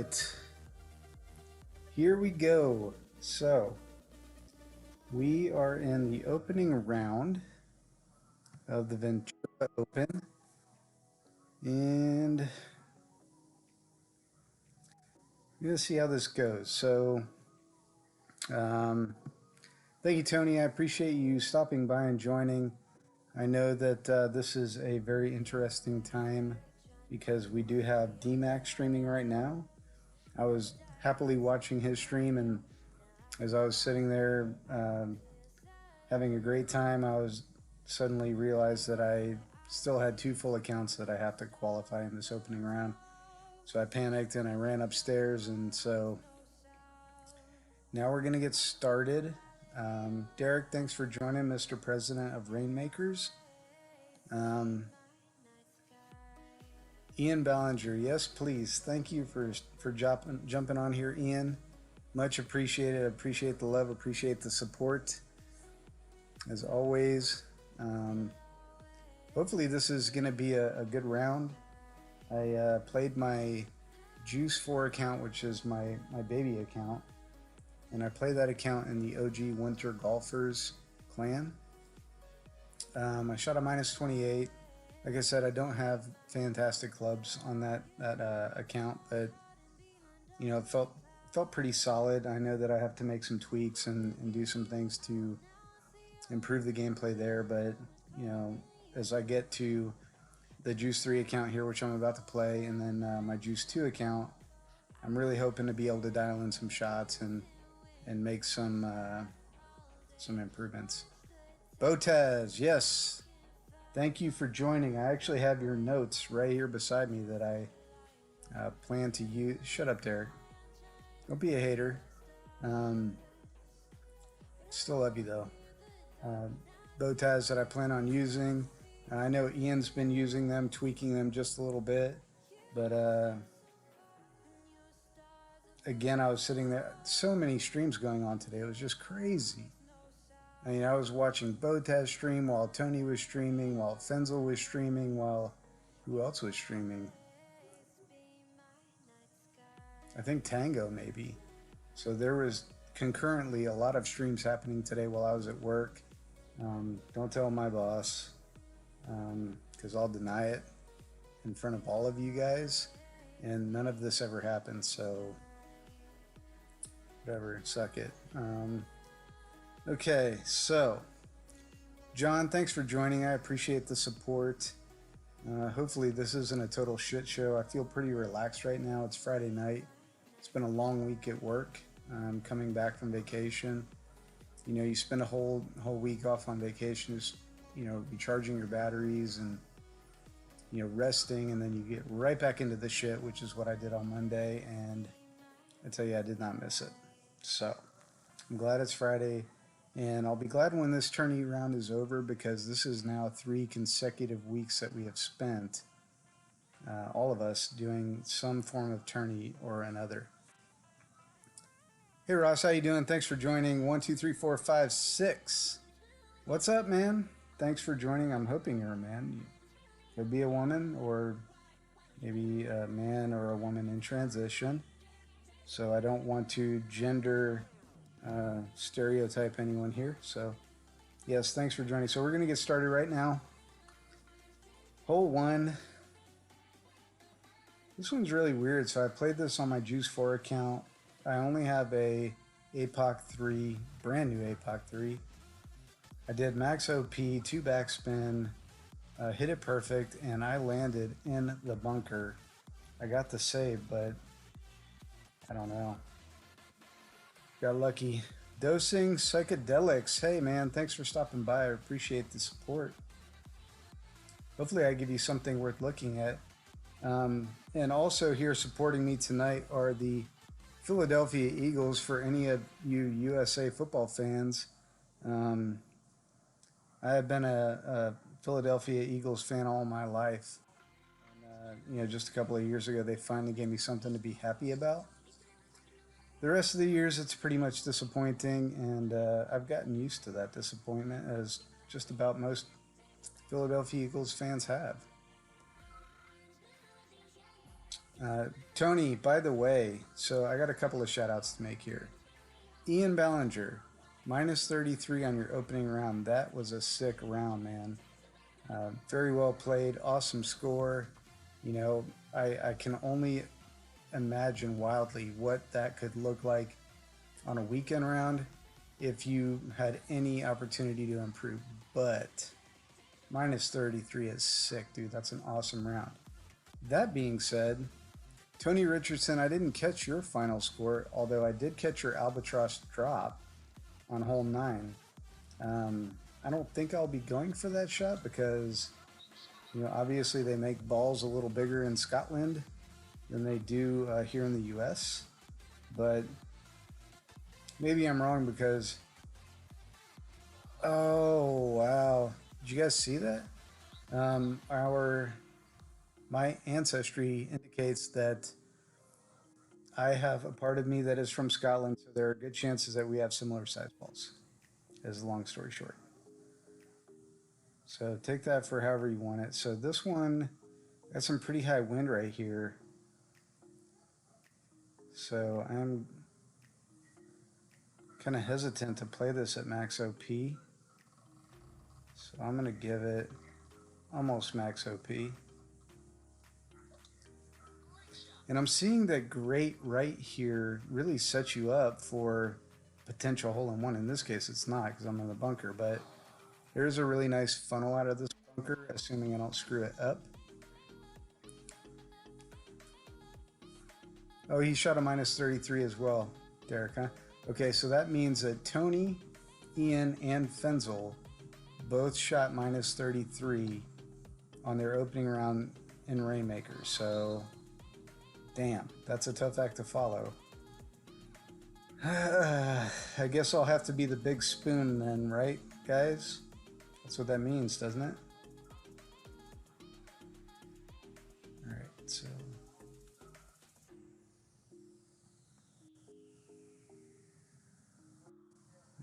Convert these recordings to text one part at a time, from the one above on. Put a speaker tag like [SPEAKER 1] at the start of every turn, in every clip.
[SPEAKER 1] right, here we go. So, we are in the opening round of the Ventura Open, and we're going to see how this goes. So, um, thank you, Tony. I appreciate you stopping by and joining. I know that this is a very interesting time because we do have DMAX streaming right now. I was happily watching his stream, and as I was sitting there having a great time, I was suddenly realized that I still had two full accounts that I have to qualify in this opening round. So I panicked and I ran upstairs, and so now we're going to get started. Derek, thanks for joining, Mr. President of Rainmakers. Ian Ballinger, yes, please. Thank you for jumping on here, Ian. Much appreciated. Appreciate the love. Appreciate the support, as always. Hopefully, this is going to be a good round. I played my Juice 4 account, which is my baby account, and I played that account in the OG Winter Golfers clan. I shot a minus 28. Like I said, I don't have fantastic clubs on that account, but you know, it felt pretty solid. I know that I have to make some tweaks and do some things to improve the gameplay there, but you know, as I get to the Juice 3 account here, which I'm about to play, and then my Juice 2 account, I'm really hoping to be able to dial in some shots and make some improvements. Botez, yes. Thank you for joining. I actually have your notes right here beside me that I plan to use. Shut up, Derek. Don't be a hater. Still love you, though. Botez that I plan on using. I know Ian's been using them, tweaking them just a little bit. But again, I was sitting there. So many streams going on today. It was just crazy. I mean, I was watching Botez stream while Tony was streaming, while Fenzel was streaming, while who else was streaming? I think Tango maybe. So there was concurrently a lot of streams happening today while I was at work. Don't tell my boss, because I'll deny it in front of all of you guys, and none of this ever happened. So whatever, suck it. Okay, so John, thanks for joining. I appreciate the support. Hopefully this isn't a total shit show. I feel pretty relaxed right now. It's Friday night. It's been a long week at work. I'm coming back from vacation. You know, you spend a whole week off on vacation, just, you know, recharging your batteries and, you know, resting, and then you get right back into the shit, which is what I did on Monday, and I tell you, I did not miss it. So I'm glad it's Friday. And I'll be glad when this tourney round is over, because this is now 3 consecutive weeks that we have spent, all of us, doing some form of tourney or another. Hey Ross, how you doing? Thanks for joining. 1, 2, 3, 4, 5, 6. What's up, man? Thanks for joining. I'm hoping you're a man. You could be a woman, or maybe a man or a woman in transition. So I don't want to gender stereotype anyone here. So yes, thanks for joining. So we're going to get started right now. Hole 1. This one's really weird. So I played this on my Juice 4 account. I only have a APOC 3, brand new APOC 3. I did max OP, 2 backspin, hit it perfect, and I landed in the bunker. I got the save, but I don't know. Got lucky. Dosing Psychedelics. Hey man, thanks for stopping by. I appreciate the support. Hopefully I give you something worth looking at. And also here supporting me tonight are the Philadelphia Eagles. For any of you USA football fans, I have been a Philadelphia Eagles fan all my life. And, you know, just a couple of years ago, they finally gave me something to be happy about. The rest of the years, it's pretty much disappointing, and I've gotten used to that disappointment, as just about most Philadelphia Eagles fans have. Tony, by the way, so I got a couple of shout outs to make here. Ian Ballinger, minus 33 on your opening round. That was a sick round, man. Very well played, awesome score. You know, I can only imagine wildly what that could look like on a weekend round if you had any opportunity to improve. But minus 33 is sick, dude. That's an awesome round. That being said, Tony Richardson, I didn't catch your final score, although I did catch your albatross drop on hole 9. I don't think I'll be going for that shot because, you know, obviously they make balls a little bigger in Scotland than they do here in the U.S. But maybe I'm wrong because, oh wow, did you guys see that? My ancestry indicates that I have a part of me that is from Scotland, so there are good chances that we have similar size balls. As a long story short. So take that for however you want it. So this one got some pretty high wind right here. So I'm kind of hesitant to play this at max OP. So I'm going to give it almost max OP. And I'm seeing that great right here really sets you up for potential hole-in-one. In this case, it's not because I'm in the bunker, but there's a really nice funnel out of this bunker, assuming I don't screw it up. Oh, he shot a minus 33 as well, Derek, huh? Okay, so that means that Tony, Ian, and Fenzel both shot minus 33 on their opening round in Rainmakers. So, damn, that's a tough act to follow. I guess I'll have to be the big spoon then, right, guys? That's what that means, doesn't it? All right, so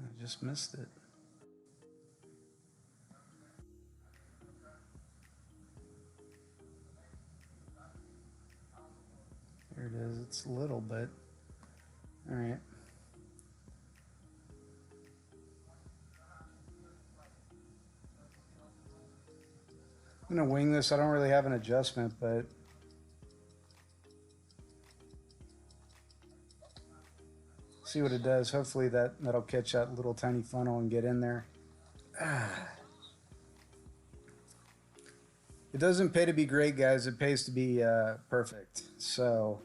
[SPEAKER 1] I just missed it. There it is. It's little, but all right. I'm gonna wing this. I don't really have an adjustment, but see what it does. Hopefully that'll catch that little tiny funnel and get in there. It doesn't pay to be great, guys. It pays to be perfect. So,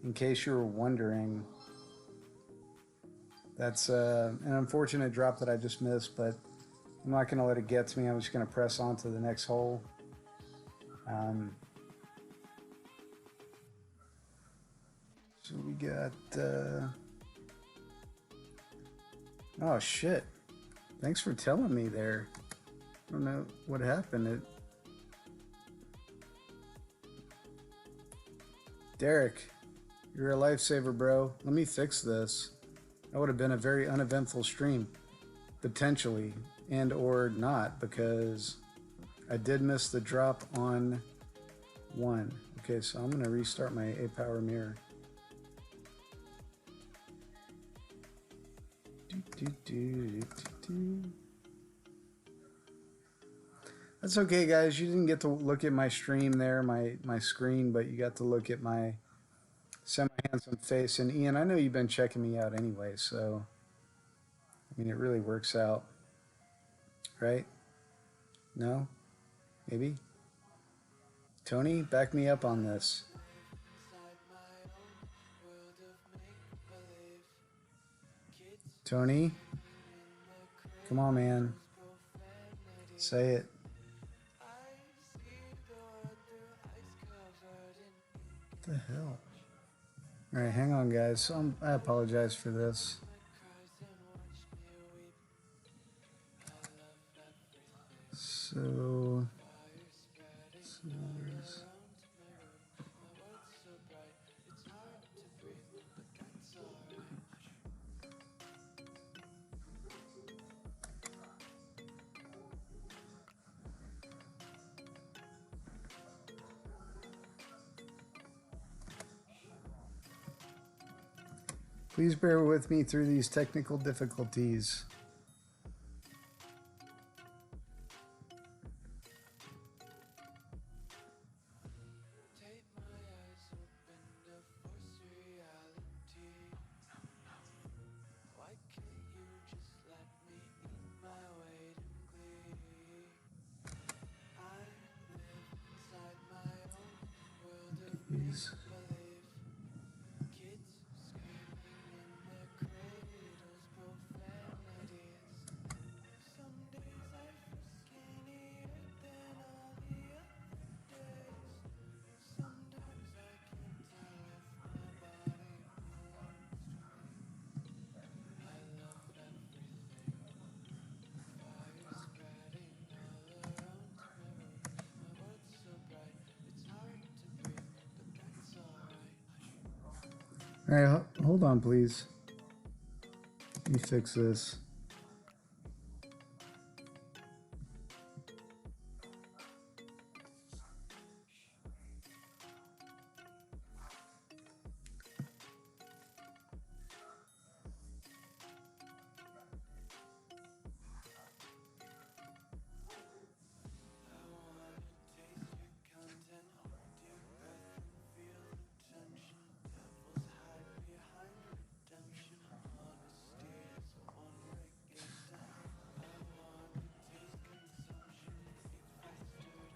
[SPEAKER 1] in case you were wondering, that's an unfortunate drop that I just missed, but I'm not going to let it get to me. I'm just going to press on to the next hole. So we got... oh, shit. Thanks for telling me there. I don't know what happened. Derek, you're a lifesaver, bro. Let me fix this. That would have been a very uneventful stream, potentially, and or not, because I did miss the drop on 1. Okay, so I'm going to restart my A-Power mirror. That's okay, guys. You didn't get to look at my stream there, my screen, but you got to look at my semi-handsome face. And Ian, I know you've been checking me out anyway, so I mean, it really works out, right? No? Maybe? Tony, back me up on this. Tony? Come on, man. Say it. What the hell? All right, hang on, guys. I apologize for this. So Please bear with me through these technical difficulties. Jeez. All right, hold on, please. Let me fix this.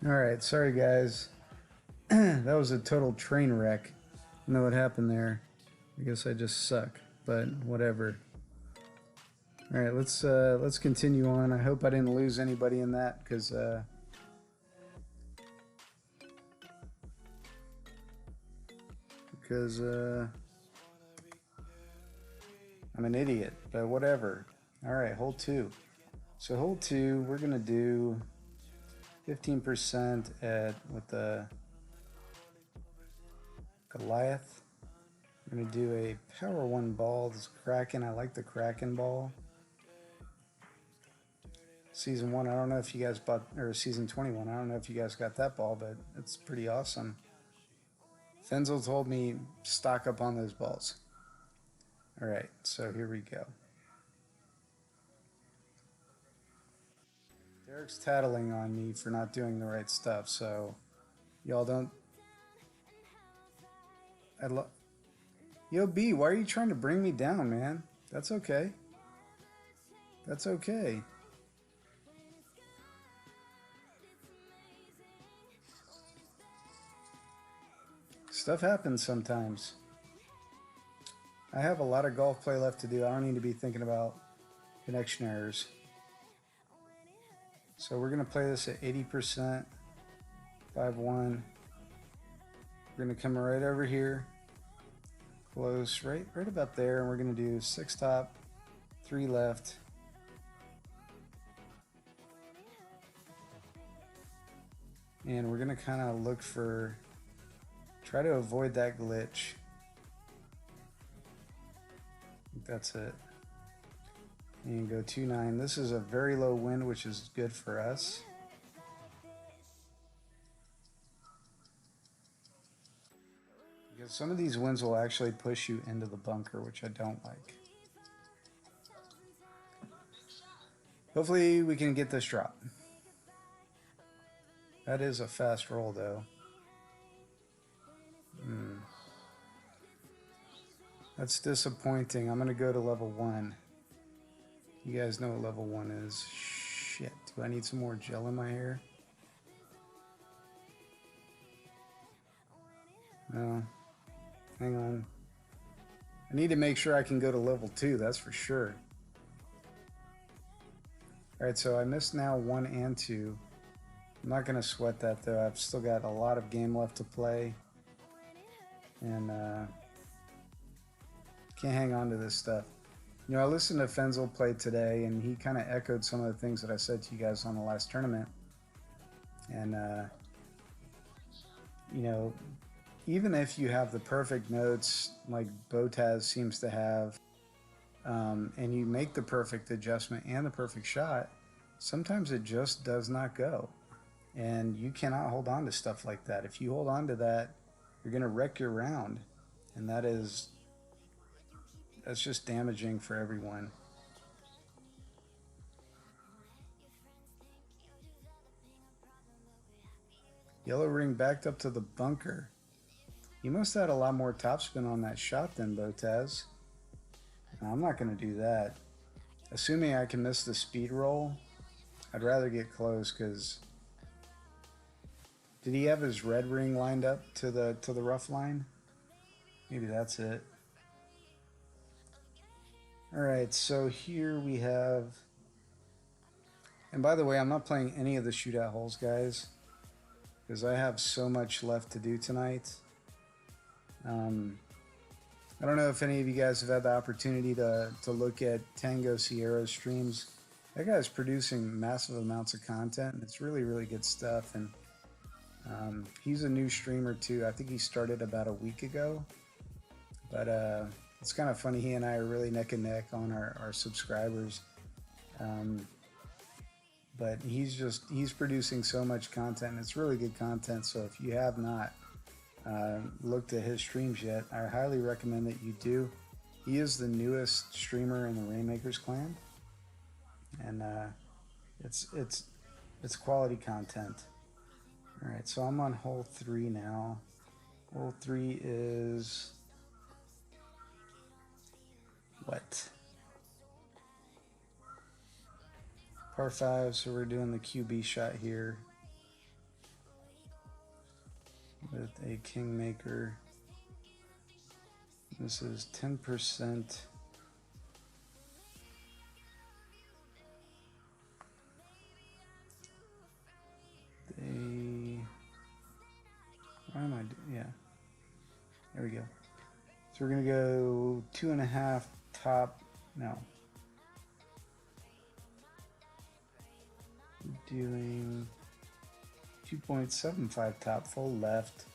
[SPEAKER 1] All right, sorry guys. That was a total train wreck. I know what happened there. I guess I just suck, but whatever. All right, let's continue on. I hope I didn't lose anybody in that because I'm an idiot, but whatever. All right, hole 2. So hole 2, we're gonna do 15% with the Goliath. I'm gonna do a power 1 ball. This Kraken. I like the Kraken ball. Season 1, I don't know if you guys bought, or season 21, I don't know if you guys got that ball, but it's pretty awesome. Fenzel told me stock up on those balls. All right, so here we go. Derek's tattling on me for not doing the right stuff, so y'all don't. Yo, B, why are you trying to bring me down, man? That's okay. That's okay. Stuff happens sometimes. I have a lot of golf play left to do. I don't need to be thinking about connection errors. So we're going to play this at 80%, 5-1. We're going to come right over here, close, right about there, and we're going to do 6 top, 3 left. And we're going to kind of look for, try to avoid that glitch. I think that's it. And go 2-9. This is a very low wind, which is good for us. Because some of these winds will actually push you into the bunker, which I don't like. Hopefully we can get this drop. That is a fast roll, though. That's disappointing. I'm going to go to level 1. You guys know what level 1 is. Shit. Do I need some more gel in my hair? No. Hang on. I need to make sure I can go to level 2, that's for sure. Alright, so I missed now 1 and 2. I'm not going to sweat that, though. I've still got a lot of game left to play. And, can't hang on to this stuff. You know, I listened to Fenzel play today, and he kind of echoed some of the things that I said to you guys on the last tournament. And, you know, even if you have the perfect notes, like Botaz seems to have, and you make the perfect adjustment and the perfect shot, sometimes it just does not go. And you cannot hold on to stuff like that. If you hold on to that, you're going to wreck your round. And that is that's just damaging for everyone. Yellow ring backed up to the bunker. You must have had a lot more topspin on that shot than Botez. No, I'm not going to do that. Assuming I can miss the speed roll, I'd rather get close because did he have his red ring lined up to the rough line? Maybe that's it. All right, so here we have, and by the way, I'm not playing any of the shootout holes, guys, because I have so much left to do tonight. I don't know if any of you guys have had the opportunity to look at Tango Sierra's streams. That guy's producing massive amounts of content, and it's really, really good stuff. And he's a new streamer too. I think he started about a week ago. But it's kind of funny. He and I are really neck and neck on our subscribers. But he's producing so much content. And it's really good content. So if you have not looked at his streams yet, I highly recommend that you do. He is the newest streamer in the Rainmakers clan, and it's quality content. All right, so I'm on hole 3 now. Hole 3 is what? Par 5. So we're doing the QB shot here with a Kingmaker. This is 10%. Why am I doing? Yeah. There we go. So we're gonna go 2.5 top. No. We're doing 2.75 top full left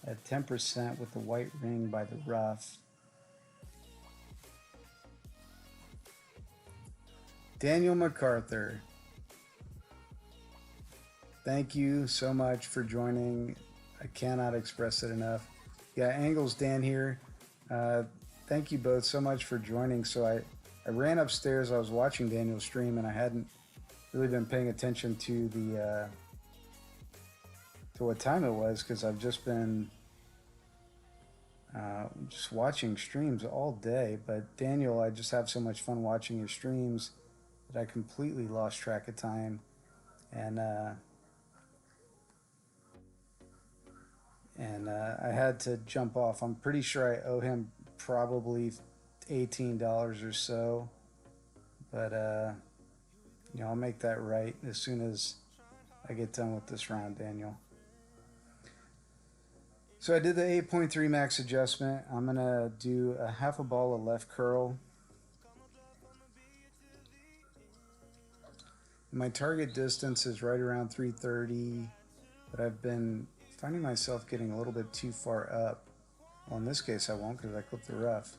[SPEAKER 1] at 10% with the white ring by the rough. Daniel MacArthur, thank you so much for joining. I cannot express it enough. Yeah, Angles Dan here. Thank you both so much for joining. So I ran upstairs. I was watching Daniel's stream, and I hadn't really been paying attention to the to what time it was because I've just been just watching streams all day. But Daniel, I just have so much fun watching your streams that I completely lost track of time, and I had to jump off. I'm pretty sure I owe him probably $18 or so, but you know, I'll make that right as soon as I get done with this round, Daniel. So I did the 8.3 max adjustment. I'm gonna do a half a ball of left curl. My target distance is right around 330, but I've been finding myself getting a little bit too far up. Well, in this case I won't because I clipped the rough.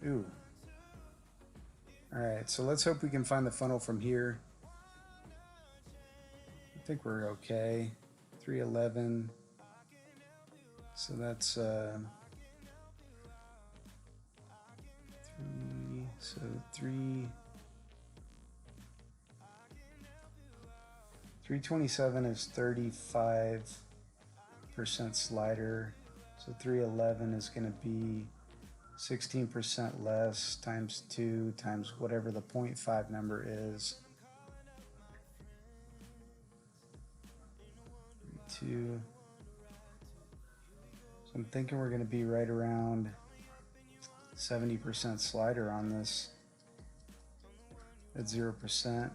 [SPEAKER 1] Ooh. Alright, so let's hope we can find the funnel from here. I think we're okay. 311. So that's 327 is 35% slider. So 311 is going to be 16% less times 2 times whatever the 0.5 number is. 2. So I'm thinking we're going to be right around 70% slider on this at 0%.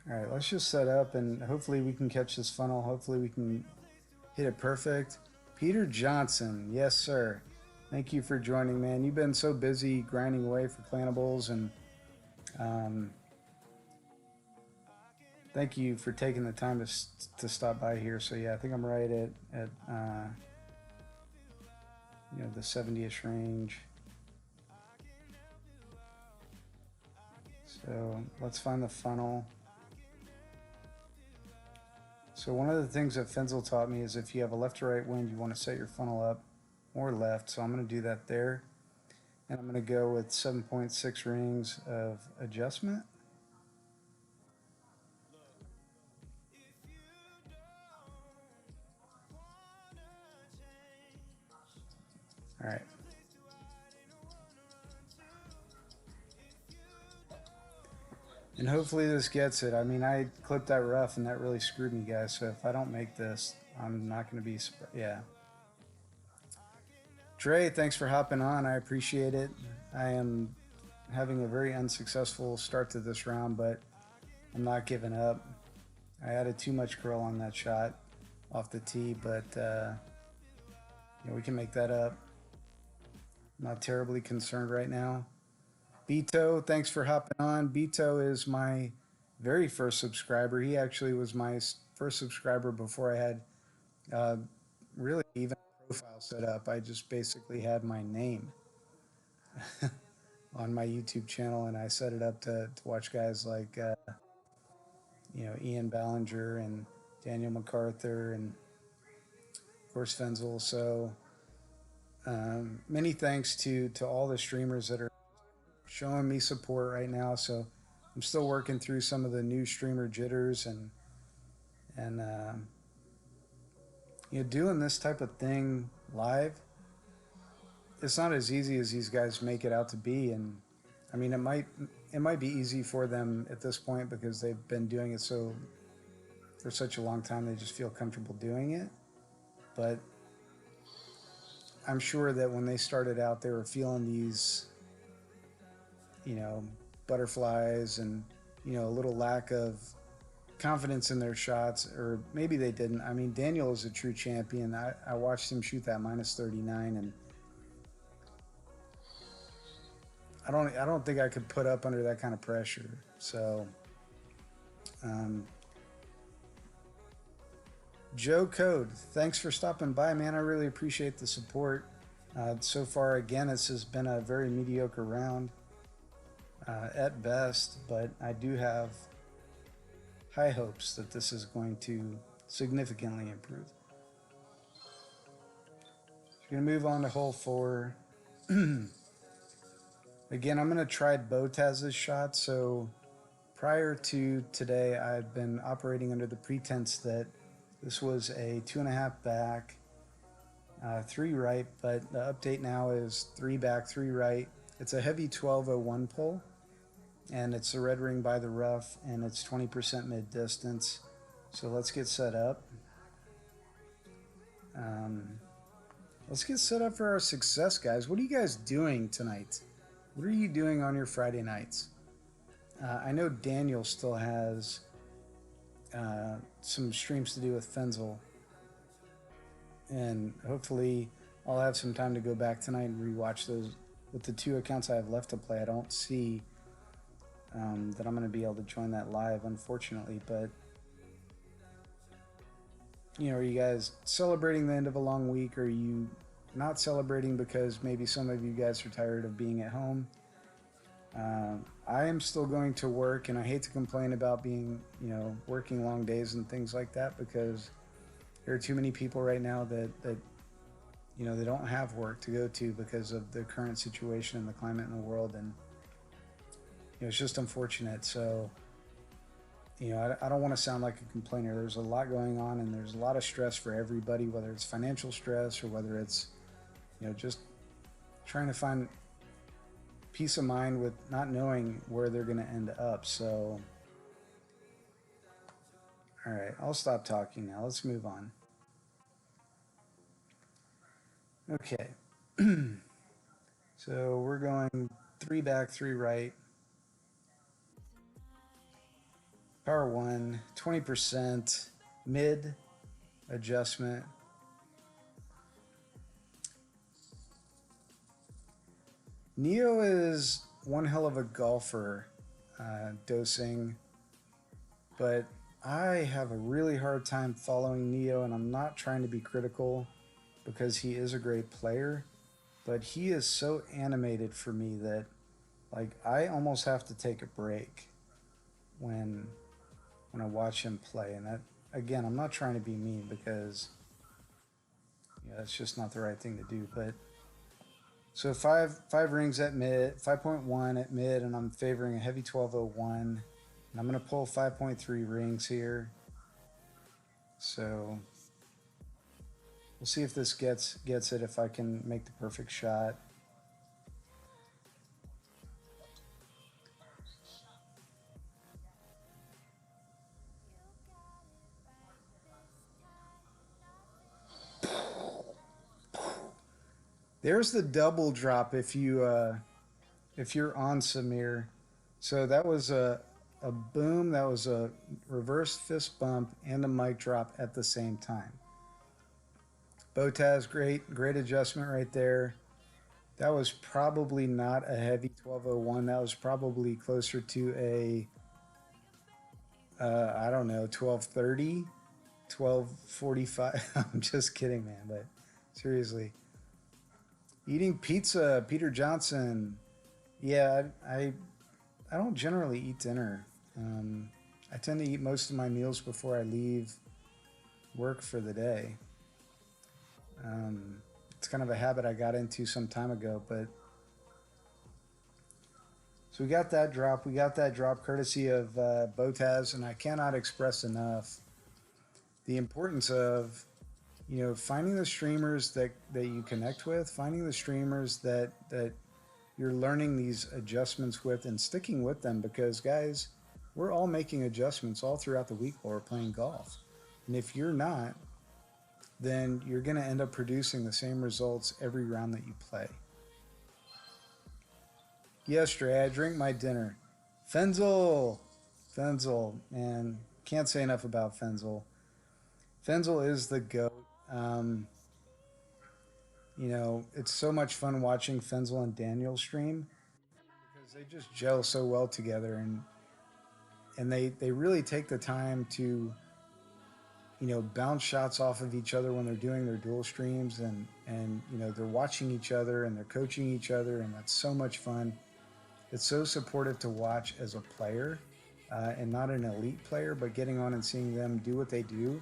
[SPEAKER 1] All right, let's just set up and hopefully we can catch this funnel. Hopefully we can hit it perfect. Peter Johnson, yes sir. Thank you for joining, man. You've been so busy grinding away for Plantables, and thank you for taking the time to stop by here. So yeah, I think I'm right at you know, the 70-ish range. So let's find the funnel. So one of the things that Fenzel taught me is if you have a left to right wind, you want to set your funnel up more left. So I'm going to do that there. And I'm going to go with 7.6 rings of adjustment. All right. And hopefully this gets it. I mean, I clipped that rough and that really screwed me, guys. So if I don't make this, I'm not going to be surprised. Yeah. Trey, thanks for hopping on. I appreciate it. I am having a very unsuccessful start to this round, but I'm not giving up. I added too much curl on that shot off the tee, but we can make that up. I'm not terribly concerned right now. Beto, thanks for hopping on. Beto is my very first subscriber. He actually was my first subscriber before I had really even a profile set up. I just basically had my name on my YouTube channel, and I set it up to watch guys like Ian Ballinger and Daniel MacArthur and of course Fenzel. So many thanks to all the streamers that are showing me support right now. So I'm still working through some of the new streamer jitters and doing this type of thing live. It's not as easy as these guys make it out to be, and I mean it might be easy for them at this point because they've been doing it for such a long time. They just feel comfortable doing it, but I'm sure that when they started out, they were feeling these butterflies and a little lack of confidence in their shots, or maybe they didn't. I mean, Daniel is a true champion. I watched him shoot that -39, and I don't think I could put up under that kind of pressure. So Joe Code, thanks for stopping by, man. I really appreciate the support. So far, again, this has been a very mediocre round at best, but I do have high hopes that this is going to significantly improve. We're going to move on to hole 4. Again, I'm going to try Botaz's shot. So prior to today, I've been operating under the pretense that this was a 2.5 back, 3 right, but the update now is 3 back, 3 right. It's a heavy 1201 pull, and it's a red ring by the rough, and it's 20% mid distance. So let's get set up. Let's get set up for our success, guys. What are you guys doing tonight? What are you doing on your Friday nights? I know Daniel still has some streams to do with Fenzel, and hopefully I'll have some time to go back tonight and rewatch those. With the 2 accounts I have left to play, I don't see that I'm going to be able to join that live, unfortunately. But are you guys celebrating the end of a long week? Or are you not celebrating because maybe some of you guys are tired of being at home? I am still going to work, and I hate to complain about being, working long days and things like that, because there are too many people right now that they don't have work to go to because of the current situation and the climate in the world, and it's just unfortunate. So I don't want to sound like a complainer. There's a lot going on, and there's a lot of stress for everybody, whether it's financial stress or whether it's just trying to find peace of mind with not knowing where they're going to end up. So all right, I'll stop talking now. Let's move on. Okay. So we're going 3 back, 3 right. Power 1, 20%, mid adjustment. Neo is one hell of a golfer, dosing, but I have a really hard time following Neo, and I'm not trying to be critical because he is a great player, but he is so animated for me that I almost have to take a break when I watch him play, and that again, I'm not trying to be mean because that's just not the right thing to do. But so five rings at mid, 5.1 at mid, and I'm favoring a heavy 1201. And I'm gonna pull 5.3 rings here. So we'll see if this gets it. If I can make the perfect shot. There's the double drop if you're on Samir. So that was a boom, that was a reverse fist bump and a mic drop at the same time. Botaz, great adjustment right there. That was probably not a heavy 1201. That was probably closer to a I don't know, 1230, 1245. I'm just kidding, man, but seriously. Eating pizza, Peter Johnson. Yeah, I don't generally eat dinner. I tend to eat most of my meals before I leave work for the day. It's kind of a habit I got into some time ago, but so we got that drop. We got that drop courtesy of Botaz, and I cannot express enough the importance of finding the streamers that you connect with, finding the streamers that you're learning these adjustments with, and sticking with them, because guys, we're all making adjustments all throughout the week while we're playing golf. And if you're not, then you're going to end up producing the same results every round that you play. Yesterday, I drank my dinner. Fenzel, man, can't say enough about Fenzel. Fenzel is the GOAT. It's so much fun watching Fenzel and Daniel stream because they just gel so well together, and they really take the time to bounce shots off of each other when they're doing their dual streams, and they're watching each other and they're coaching each other, and that's so much fun. It's so supportive to watch as a player, and not an elite player, but getting on and seeing them do what they do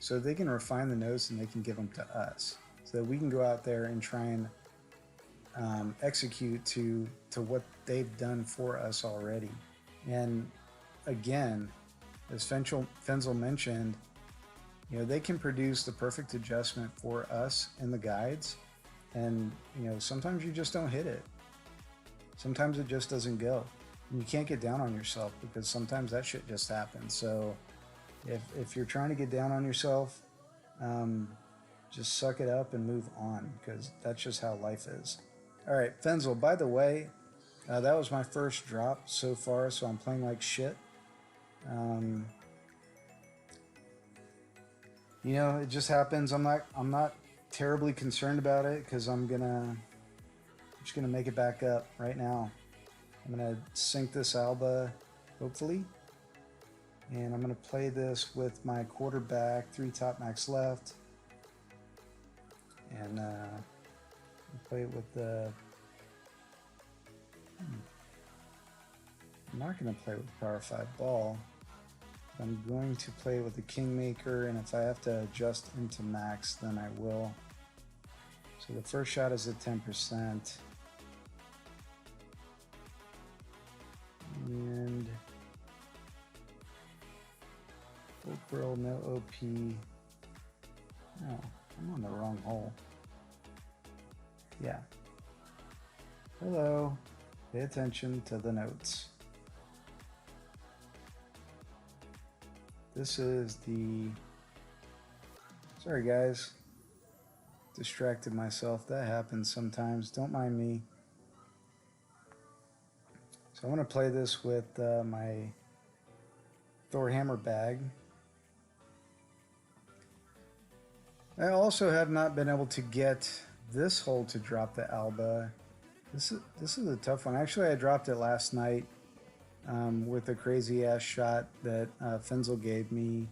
[SPEAKER 1] so they can refine the notes and they can give them to us so that we can go out there and try and execute to what they've done for us already. And again, as Fenzel mentioned, they can produce the perfect adjustment for us in the guides, and sometimes you just don't hit it. Sometimes it just doesn't go. And you can't get down on yourself because sometimes that shit just happens. So if you're trying to get down on yourself, just suck it up and move on, because that's just how life is. All right, Fenzel, by the way, that was my first drop so far, so I'm playing like shit. It just happens. I'm not terribly concerned about it because I'm just gonna make it back up right now. I'm gonna sync this Alba, hopefully, and I'm gonna play this with my quarterback, 3 top max left, and play it with the. I'm not gonna play with the Power 5 ball. I'm going to play with the Kingmaker, and if I have to adjust into max, then I will. So the first shot is at 10%. And full curl, no OP. No, I'm on the wrong hole. Yeah. Hello. Pay attention to the notes. This is the. Sorry, guys. Distracted myself. That happens sometimes. Don't mind me. So I want to play this with my Thor hammer bag. I also have not been able to get this hole to drop the Alba. This is a tough one. Actually, I dropped it last night with a crazy ass shot that Fenzel gave me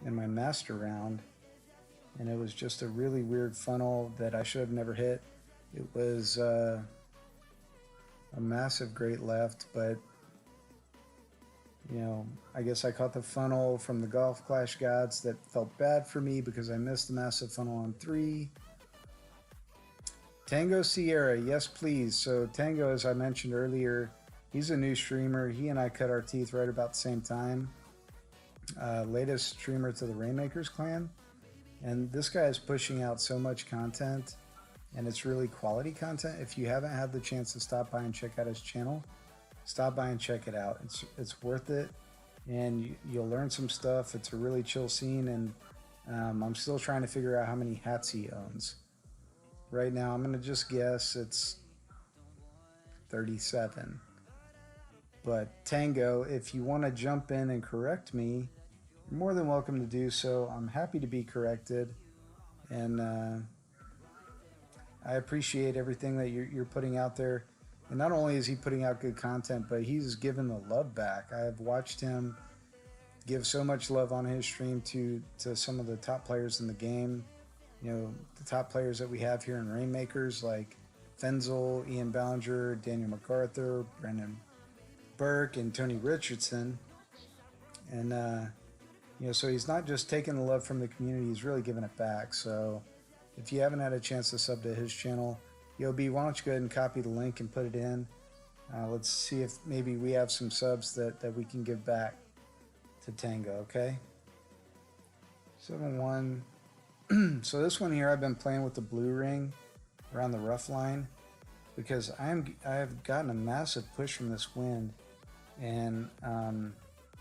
[SPEAKER 1] in my master round, and it was just a really weird funnel that I should have never hit. It was a massive great left, but You know, I guess I caught the funnel from the Golf Clash gods that felt bad for me because I missed the massive funnel on 3. Tango Sierra, yes, please. So, Tango, as I mentioned earlier, he's a new streamer. He and I cut our teeth right about the same time. Latest streamer to the Rainmakers clan. And this guy is pushing out so much content, and it's really quality content. If you haven't had the chance to stop by and check out his channel, stop by and check it out. It's worth it, and you'll learn some stuff. It's a really chill scene, and I'm still trying to figure out how many hats he owns. Right now, I'm gonna just guess it's 37. But Tango, if you want to jump in and correct me, you're more than welcome to do so. I'm happy to be corrected, and I appreciate everything that you're putting out there. And not only is he putting out good content, but he's given the love back. I have watched him give so much love on his stream to some of the top players in the game. You know, the top players that we have here in Rainmakers, like Fenzel, Ian Ballinger, Daniel MacArthur, Brendan Burke, and Tony Richardson. And, you know, so he's not just taking the love from the community, he's really giving it back. So if you haven't had a chance to sub to his channel, Yobi, why don't you go ahead and copy the link and put it in. Let's see if maybe we have some subs that we can give back to Tango, okay? 7-1. So this one here, I've been playing with the blue ring around the rough line because I have gotten a massive push from this wind, and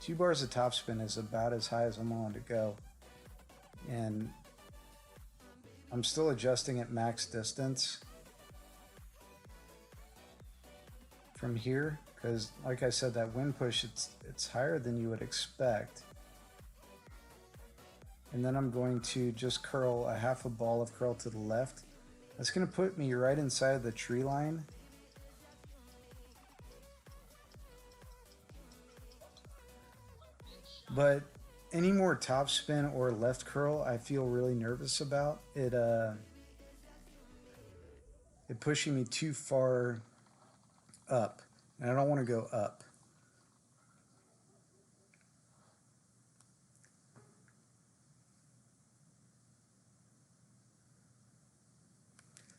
[SPEAKER 1] 2 bars of topspin is about as high as I'm willing to go, and I'm still adjusting at max distance from here because, like I said, that wind push, it's higher than you would expect. And then I'm going to just curl a half a ball of curl to the left. That's going to put me right inside the tree line. But any more topspin or left curl, I feel really nervous about it. It pushing me too far up, and I don't want to go up.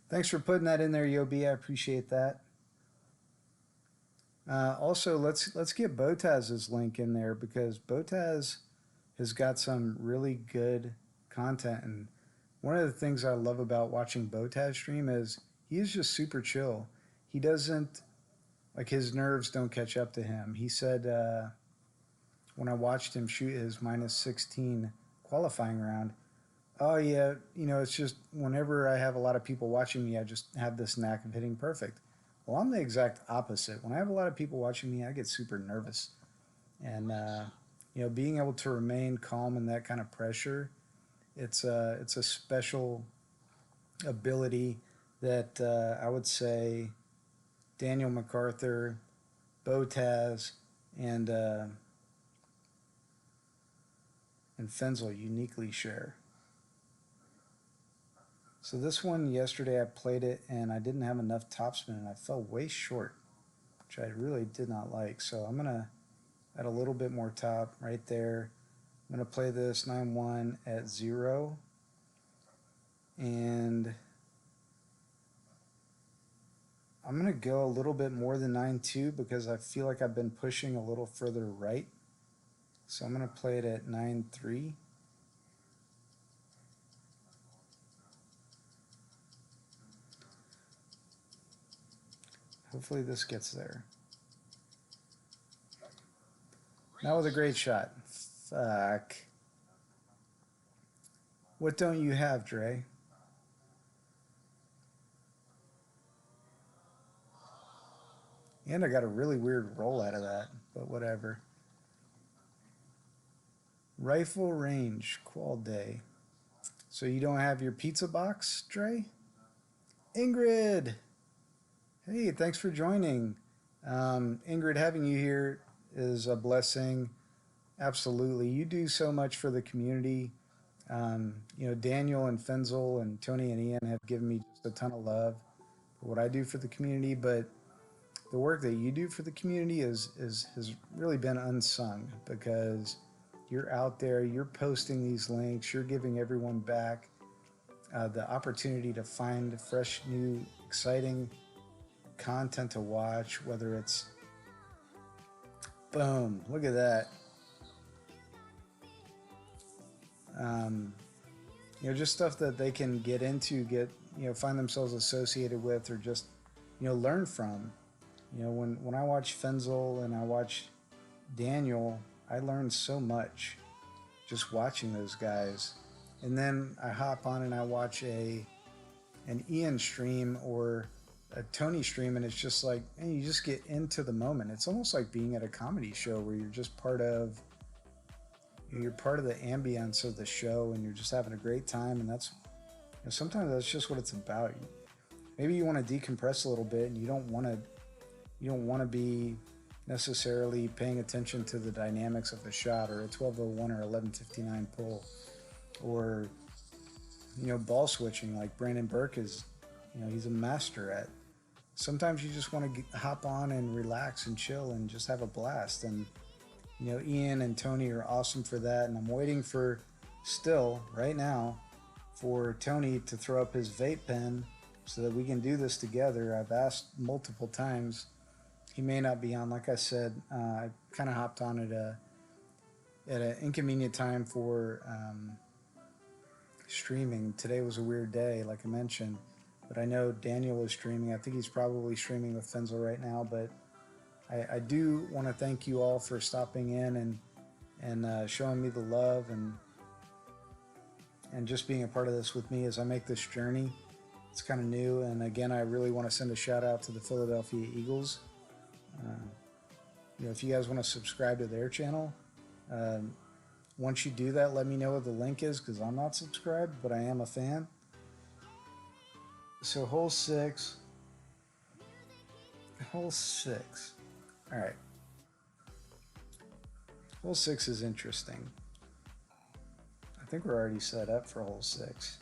[SPEAKER 1] Thanks for putting that in there, Yobi. I appreciate that. Also, let's get Botaz's link in there because Botaz has got some really good content, and one of the things I love about watching Botaz stream is he is just super chill. He doesn't, like, his nerves don't catch up to him. He said when I watched him shoot his minus 16 qualifying round, oh yeah, you know, it's just whenever I have a lot of people watching me, I just have this knack of hitting perfect. Well, I'm the exact opposite. When I have a lot of people watching me, I get super nervous, and you know, being able to remain calm in that kind of pressure, it's a special ability that I would say Daniel MacArthur, Botaz, and Fenzel uniquely share. So this one yesterday I played it and I didn't have enough topspin and I fell way short, which I really did not like. So I'm gonna add a little bit more top right there. I'm gonna play this 9-1 at 0, and I'm gonna go a little bit more than 9-2 because I feel like I've been pushing a little further right. So I'm gonna play it at 9-3. Hopefully this gets there. That was a great shot. Fuck. What don't you have, Dre? And I got a really weird roll out of that, but whatever. Rifle range, qual day. So you don't have your pizza box, Dre? Ingrid! Hey, thanks for joining. Ingrid, having you here is a blessing. Absolutely. You do so much for the community. You know, Daniel and Fenzel and Tony and Ian have given me just a ton of love for what I do for the community, but the work that you do for the community has really been unsung, because you're out there, you're posting these links, you're giving everyone back the opportunity to find fresh, new, exciting content to watch, whether it's boom, look at that. Um, just stuff that they can get into, find themselves associated with, or just, learn from. When I watch Fenzel and I watch Daniel, I learned so much just watching those guys. And then I hop on and I watch an Ian stream or a Tony stream, and it's just like, man, you just get into the moment. It's almost like being at a comedy show where you're just part of the ambience of the show, and you're just having a great time. And that's, sometimes that's just what it's about. Maybe you want to decompress a little bit, and you don't want to be necessarily paying attention to the dynamics of the shot, or a 12:01 or 11:59 pull, or ball switching like Brandon Burke is. He's a master at. Sometimes you just want to hop on and relax and chill and just have a blast. And Ian and Tony are awesome for that. And I'm waiting still right now for Tony to throw up his vape pen so that we can do this together. I've asked multiple times. He may not be on. Like I said, I kind of hopped on at an inconvenient time for streaming. Today was a weird day, like I mentioned. But I know Daniel was streaming. I think he's probably streaming with Fenzel right now. But I do want to thank you all for stopping in and showing me the love and just being a part of this with me as I make this journey. It's kind of new. And again, I really want to send a shout out to the Philadelphia Eagles. If you guys want to subscribe to their channel, once you do that, let me know what the link is, because I'm not subscribed, but I am a fan. So hole 6. All right. Hole 6 is interesting. I think we're already set up for hole 6.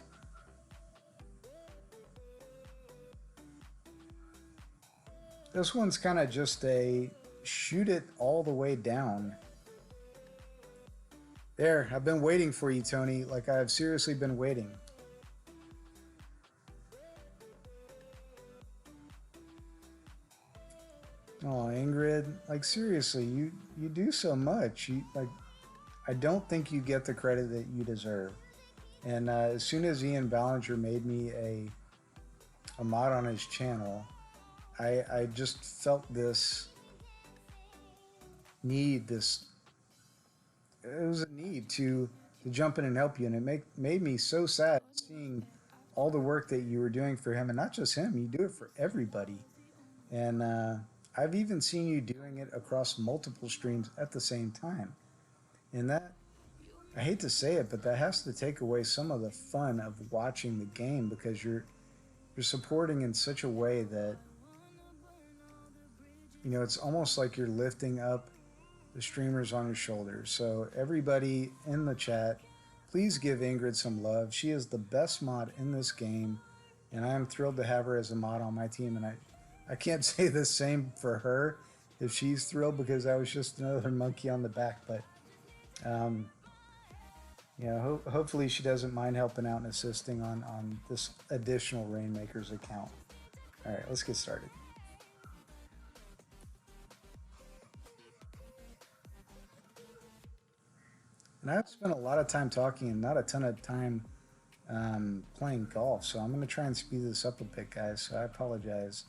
[SPEAKER 1] This one's kind of just a shoot it all the way down. There, I've been waiting for you, Tony. Like, I've seriously been waiting. Oh, Ingrid, like, seriously, you do so much. I don't think you get the credit that you deserve. And as soon as Ian Ballinger made me a mod on his channel, I just felt this need, it was a need to jump in and help you. And it made me so sad seeing all the work that you were doing for him. And not just him, you do it for everybody. And I've even seen you doing it across multiple streams at the same time. And that, I hate to say it, but that has to take away some of the fun of watching the game, because you're supporting in such a way that, it's almost like you're lifting up the streamers on your shoulders. So everybody in the chat, please give Ingrid some love. She is the best mod in this game, and I am thrilled to have her as a mod on my team. And I can't say the same for her if she's thrilled, because I was just another monkey on the back. But hopefully she doesn't mind helping out and assisting on this additional Rainmakers account. All right, let's get started. And I've spent a lot of time talking and not a ton of time playing golf, so I'm going to try and speed this up a bit, guys, so I apologize.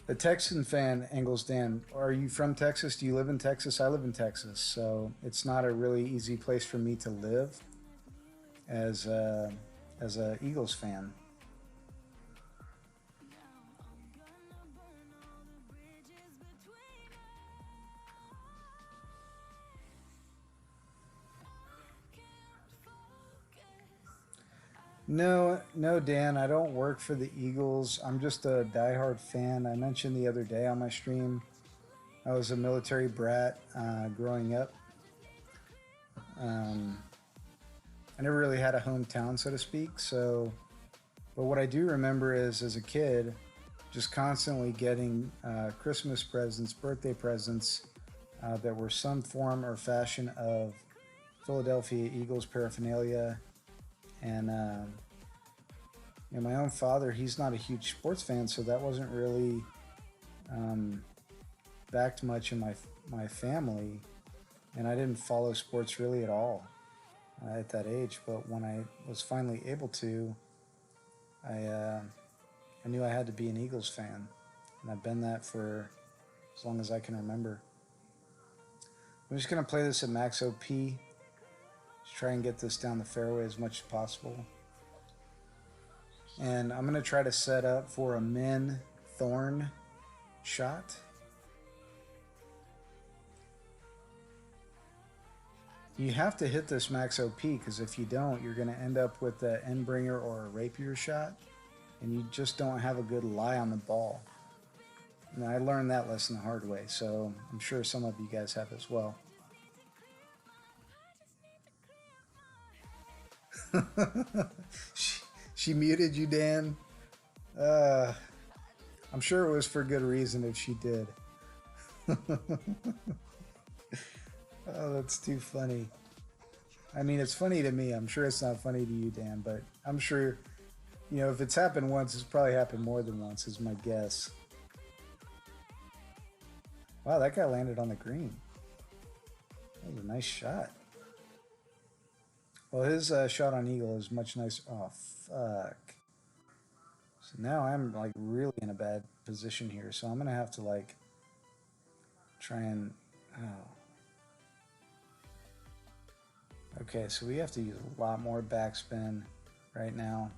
[SPEAKER 1] The Texan fan, Angles Dan, are you from Texas? Do you live in Texas? I live in Texas, so it's not a really easy place for me to live as a Eagles fan. No, Dan, I don't work for the Eagles. I'm just a diehard fan. I mentioned the other day on my stream, I was a military brat growing up. I never really had a hometown, so to speak. But what I do remember is, as a kid, just constantly getting Christmas presents, birthday presents that were some form or fashion of Philadelphia Eagles paraphernalia. And my own father, he's not a huge sports fan, so that wasn't really backed much in my family. And I didn't follow sports really at all at that age. But when I was finally able to, I knew I had to be an Eagles fan, and I've been that for as long as I can remember. I'm just gonna play this at max OP. Just try and get this down the fairway as much as possible. And I'm gonna try to set up for a min thorn shot. You have to hit this max OP, because if you don't, you're going to end up with an Endbringer or a Rapier shot, and you just don't have a good lie on the ball. And I learned that lesson the hard way, so I'm sure some of you guys have as well. she muted you, Dan? I'm sure it was for good reason if she did. Oh, that's too funny. I mean, it's funny to me. I'm sure it's not funny to you, Dan, but I'm sure, if it's happened once, it's probably happened more than once, is my guess. Wow, that guy landed on the green. That was a nice shot. Well, his shot on eagle is much nicer. Oh, fuck. So now I'm, really in a bad position here, so I'm going to have to, try and... Oh. Okay, so we have to use a lot more backspin right now.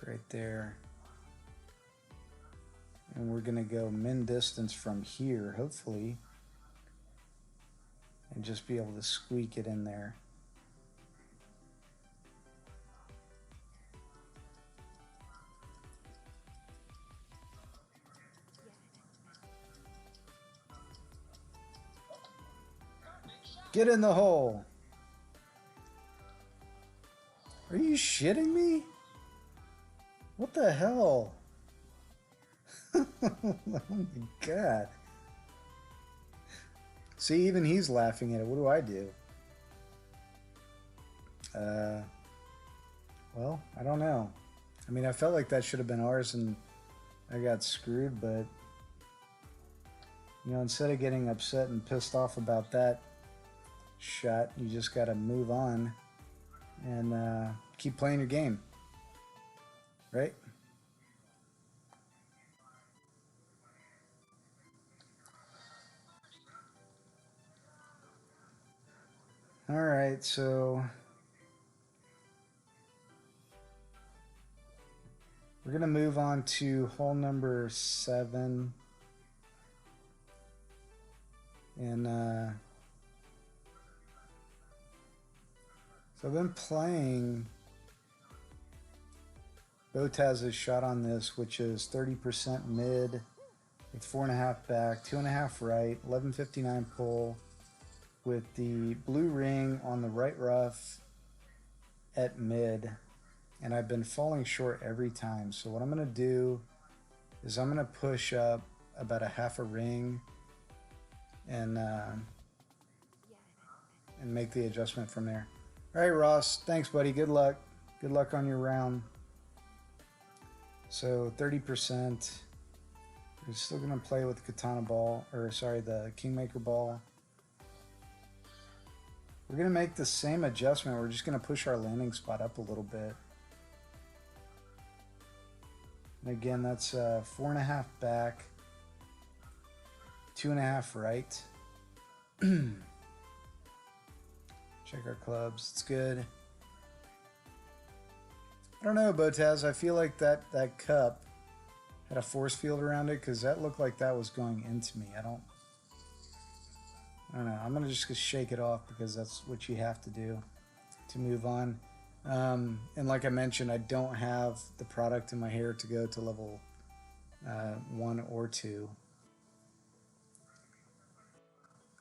[SPEAKER 1] Right there. And we're going to go min distance from here, hopefully. And just be able to squeak it in there. Get in the hole. Are you shitting me? What the hell? Oh my god. See, even he's laughing at it. What do I do? Well, I don't know. I mean, I felt like that should have been ours and I got screwed, but instead of getting upset and pissed off about that shot, you just got to move on and keep playing your game, right? All right, so we're gonna move on to hole number 7, and so I've been playing Botaz's shot on this, which is 30% mid with 4.5 back, 2.5 right, 1159 pull, with the blue ring on the right rough at mid, and I've been falling short every time. So what I'm gonna do is I'm gonna push up about a half a ring and make the adjustment from there. All right, Ross, thanks, buddy. Good luck. Good luck on your round. So 30%. We're still gonna play with the katana ball, or sorry, the Kingmaker ball. We're gonna make the same adjustment. We're just gonna push our landing spot up a little bit. And again, that's 4.5 back, 2.5 right. Check our clubs. It's good. I don't know, Botaz. I feel like that cup had a force field around it, because that looked like that was going into me. I don't know. I'm gonna just shake it off, because that's what you have to do to move on. And like I mentioned, I don't have the product in my hair to go to level 1 or 2.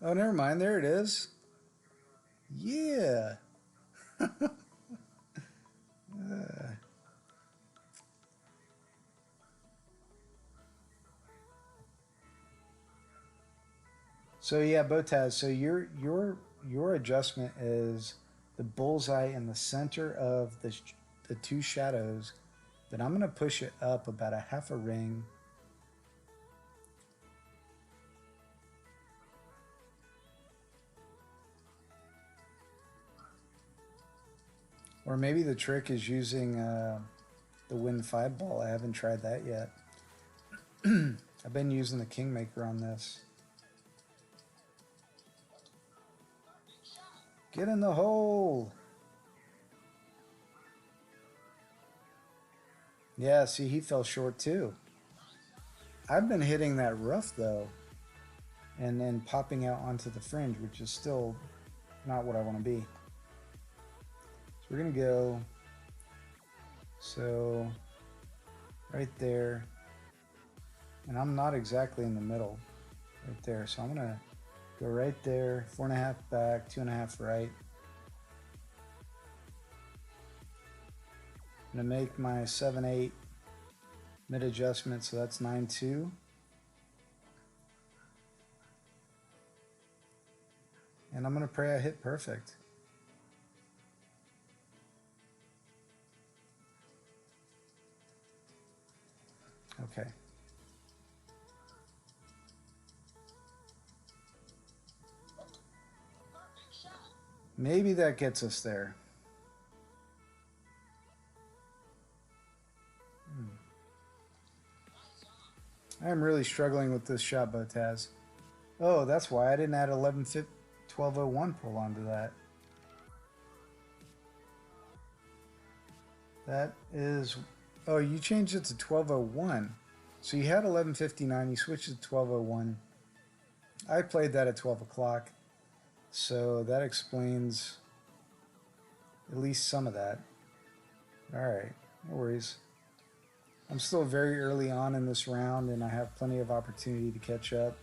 [SPEAKER 1] Oh, never mind. There it is. Yeah. So yeah, Botaz. So your adjustment is the bullseye in the center of the two shadows. Then I'm gonna push it up about a half a ring. Or maybe the trick is using the Win 5 ball. I haven't tried that yet. I've been using the Kingmaker on this. Get in the hole! Yeah, see, he fell short too. I've been hitting that rough though, and then popping out onto the fringe, which is still not what I want to be. So we're going to go, so right there, and I'm not exactly in the middle, right there. So I'm going to go right there, 4.5 back, 2.5 right. I'm going to make my 7/8 mid adjustment, so that's 9/2. And I'm going to pray I hit perfect. Okay. Maybe that gets us there. I'm really struggling with this shot, Botaz. Oh, that's why I didn't add 1201 pull onto that. That is, oh, you changed it to 1201. So you had 1159, you switched it to 1201. I played that at 12 o'clock. So that explains at least some of that. All right, no worries. I'm still very early on in this round and I have plenty of opportunity to catch up.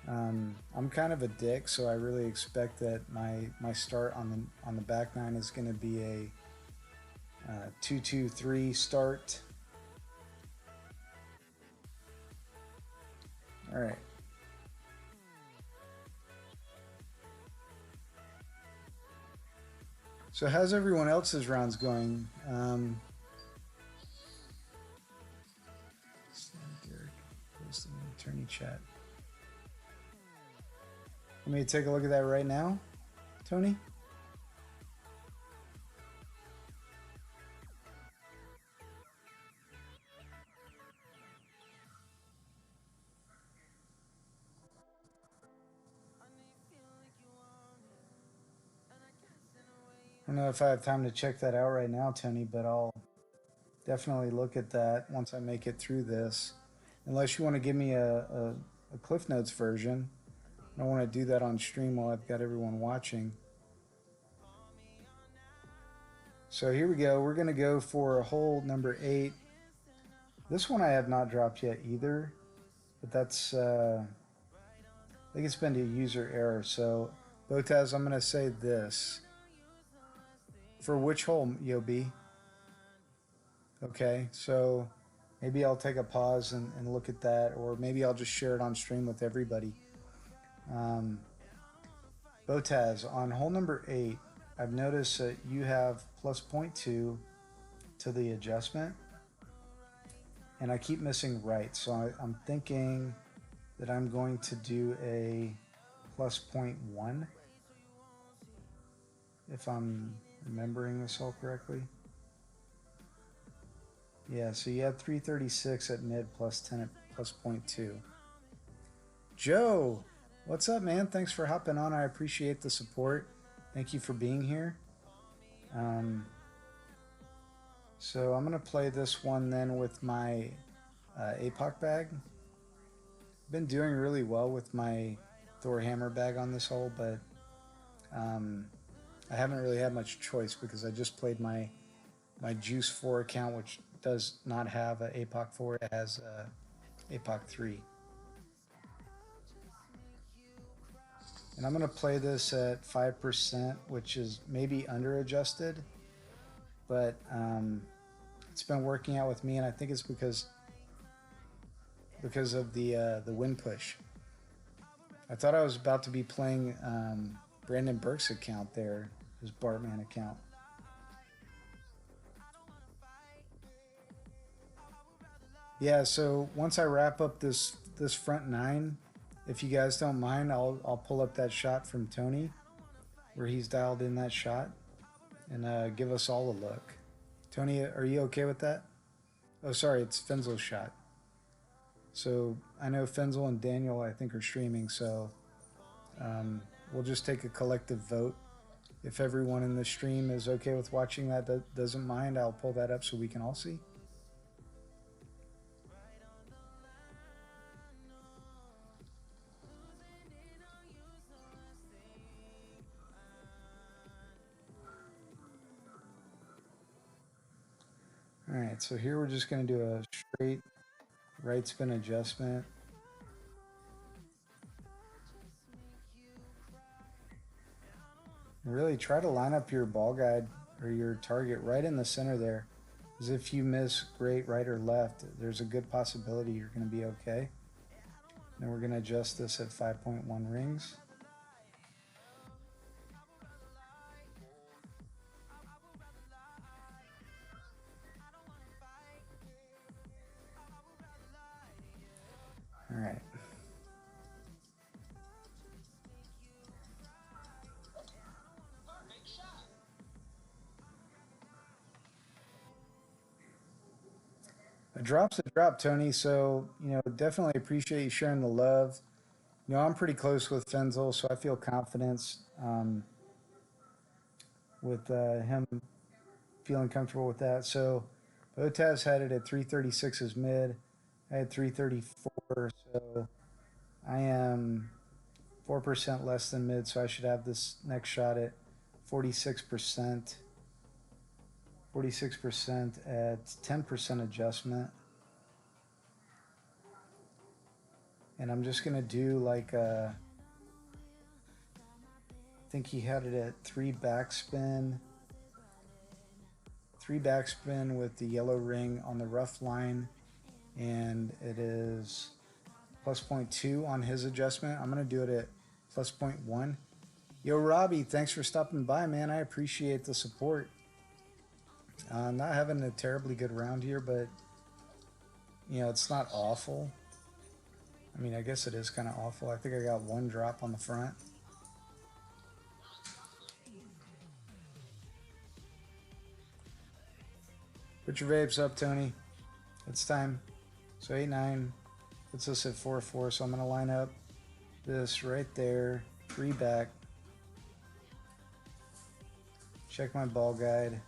[SPEAKER 1] I'm kind of a dick, so I really expect that my start on the back nine is going to be a 2-2-3 start. All right. So how's everyone else's rounds going? Derek, post in the attorney chat. Let me take a look at that right now, Tony. I don't know if I have time to check that out right now, Tony, but I'll definitely look at that once I make it through this. Unless you want to give me a Cliff Notes version. I don't want to do that on stream while I've got everyone watching. So here we go. We're going to go for hole number 8. This one I have not dropped yet either, but that's, I think it's been a user error. So, Botaz, I'm going to say this. For which hole, Yobi? Okay, so maybe I'll take a pause and look at that, or maybe I'll just share it on stream with everybody. Botaz, on hole number 8, I've noticed that you have plus 0.2 to the adjustment, and I keep missing right. So I'm thinking that I'm going to do a plus 0.1, if I'm remembering this all correctly. Yeah, so you had 336 at mid plus 10 at plus 0.2. Joe, what's up, man? Thanks for hopping on. I appreciate the support. Thank you for being here. So I'm going to play this one then with my APOC bag. Been doing really well with my Thor hammer bag on this hole, but I haven't really had much choice because I just played my Juice 4 account, which does not have a APOC 4. It has APOC 3. And I'm going to play this at 5%, which is maybe under adjusted, but it's been working out with me, and I think it's because of the wind push. I thought I was about to be playing Brandon Burke's account there, his Bartman account. Yeah, so once I wrap up this front nine, if you guys don't mind, I'll pull up that shot from Tony where he's dialed in that shot and give us all a look. Tony, are you okay with that? Oh, sorry, it's Fenzel's shot. So I know Fenzel and Daniel, I think, are streaming, so we'll just take a collective vote. If everyone in the stream is okay with watching that, doesn't mind, I'll pull that up so we can all see. All right, so here we're just going to do a straight right spin adjustment. And really try to line up your ball guide or your target right in the center there. Because if you miss great right or left, there's a good possibility you're going to be okay. Then we're going to adjust this at 5.1 rings. All right. A drop's a drop, Tony. So, definitely appreciate you sharing the love. I'm pretty close with Fenzel, so I feel confidence with him feeling comfortable with that. So, Botaz had it at 336 as mid. I had 334, so I am 4% less than mid, so I should have this next shot at 46%. 46% at 10% adjustment. And I'm just going to do like I think he had it at 3 backspin. 3 backspin with the yellow ring on the rough line. And it is plus 0.2 on his adjustment. I'm going to do it at plus 0.1. Yo, Robbie, thanks for stopping by, man. I appreciate the support. Not having a terribly good round here, but, it's not awful. I mean, I guess it is kind of awful. I think I got one drop on the front. Put your vapes up, Tony. It's time. So 8-9 puts us at 4-4. So I'm going to line up this right there. 3 back. Check my ball guide.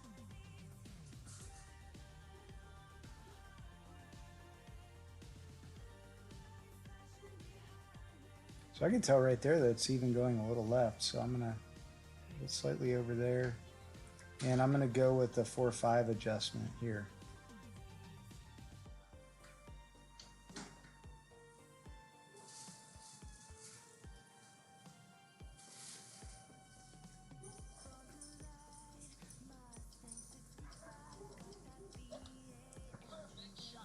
[SPEAKER 1] So I can tell right there that it's even going a little left. So I'm going to go slightly over there. And I'm going to go with the 4-5 adjustment here.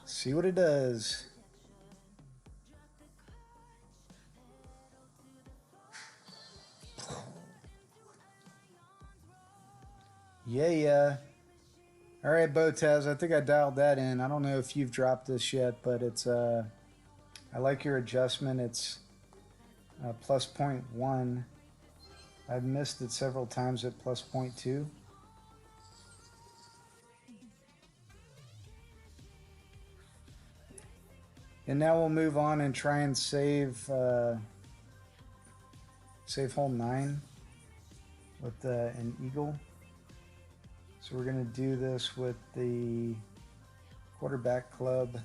[SPEAKER 1] See what it does. Yeah. All right, Botaz, I think I dialed that in. I don't know if you've dropped this yet, but it's I like your adjustment. It's plus 0.1. I've missed it several times at plus 0.2. And now we'll move on and try and save hole 9 with an eagle. So we're going to do this with the quarterback club.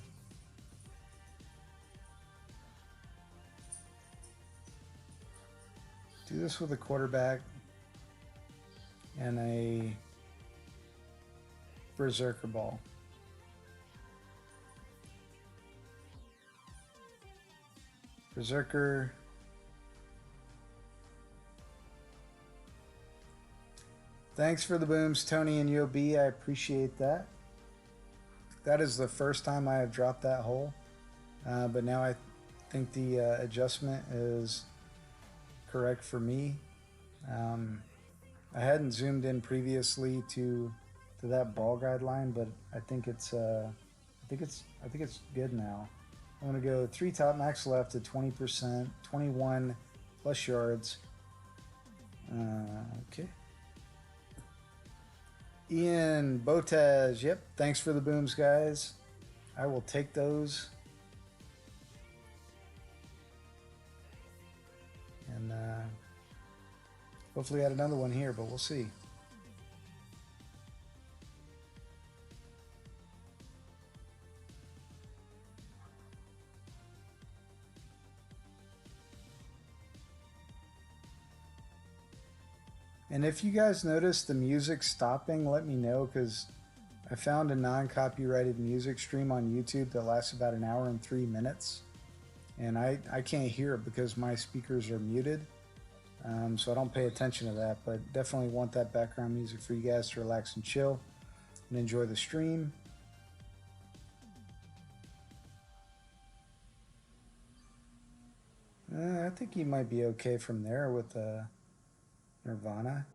[SPEAKER 1] Do this with a quarterback and a berserker ball. Berserker. Thanks for the booms, Tony and UOB. I appreciate that. That is the first time I have dropped that hole. But now I think the adjustment is correct for me. Um, I hadn't zoomed in previously to that ball guideline, but I think it's good now. I'm gonna go three top max left at 20%, 21 plus yards. Okay. Ian Botez, yep. Thanks for the booms, guys. I will take those. And hopefully add another one here, but we'll see. And if you guys notice the music stopping, let me know, because I found a non-copyrighted music stream on YouTube that lasts about an hour and 3 minutes. And I can't hear it because my speakers are muted. So I don't pay attention to that, but definitely want that background music for you guys to relax and chill and enjoy the stream. I think he might be okay from there with Nirvana.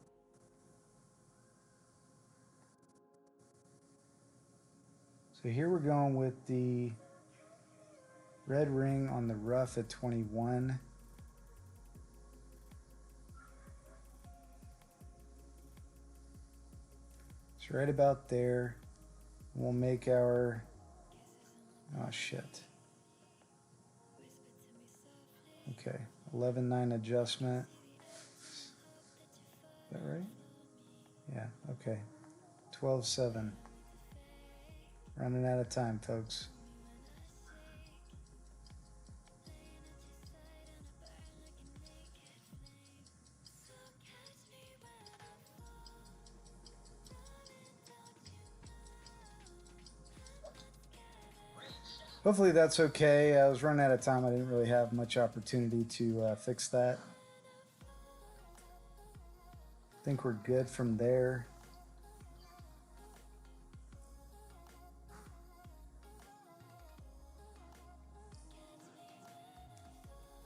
[SPEAKER 1] So here we're going with the red ring on the rough at 21. It's right about there. We'll make our, oh shit. Okay, 11.9 adjustment. Is that right? Yeah, okay. 12.7. Running out of time, folks. Hopefully that's okay. I was running out of time. I didn't really have much opportunity to fix that. I think we're good from there.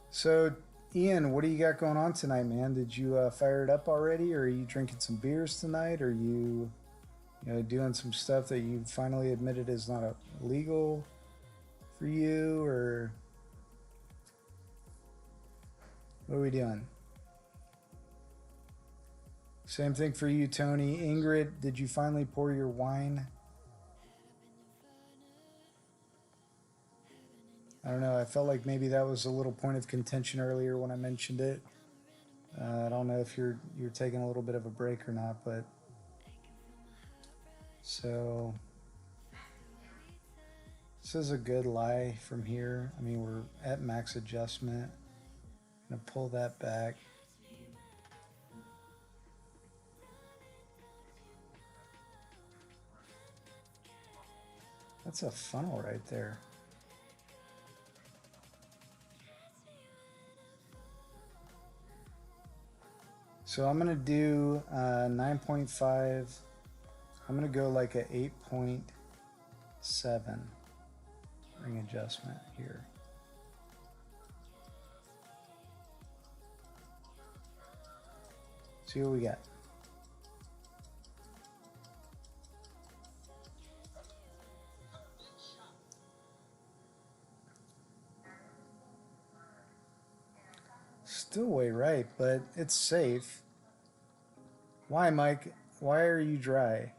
[SPEAKER 1] So, Ian, what do you got going on tonight, man? Did you fire it up already, or are you drinking some beers tonight? Or are you doing some stuff that you finally admitted is not illegal for you, or what are we doing? Same thing for you, Tony. Ingrid, did you finally pour your wine? I don't know. I felt like maybe that was a little point of contention earlier when I mentioned it. I don't know if you're taking a little bit of a break or not, but so this is a good lie from here. I mean, we're at max adjustment. I'm gonna pull that back. That's a funnel right there. So I'm gonna do 9.5. I'm gonna go like a 8.7 ring adjustment here. See what we got. Still way right, but it's safe. Why, Mike? Why are you dry?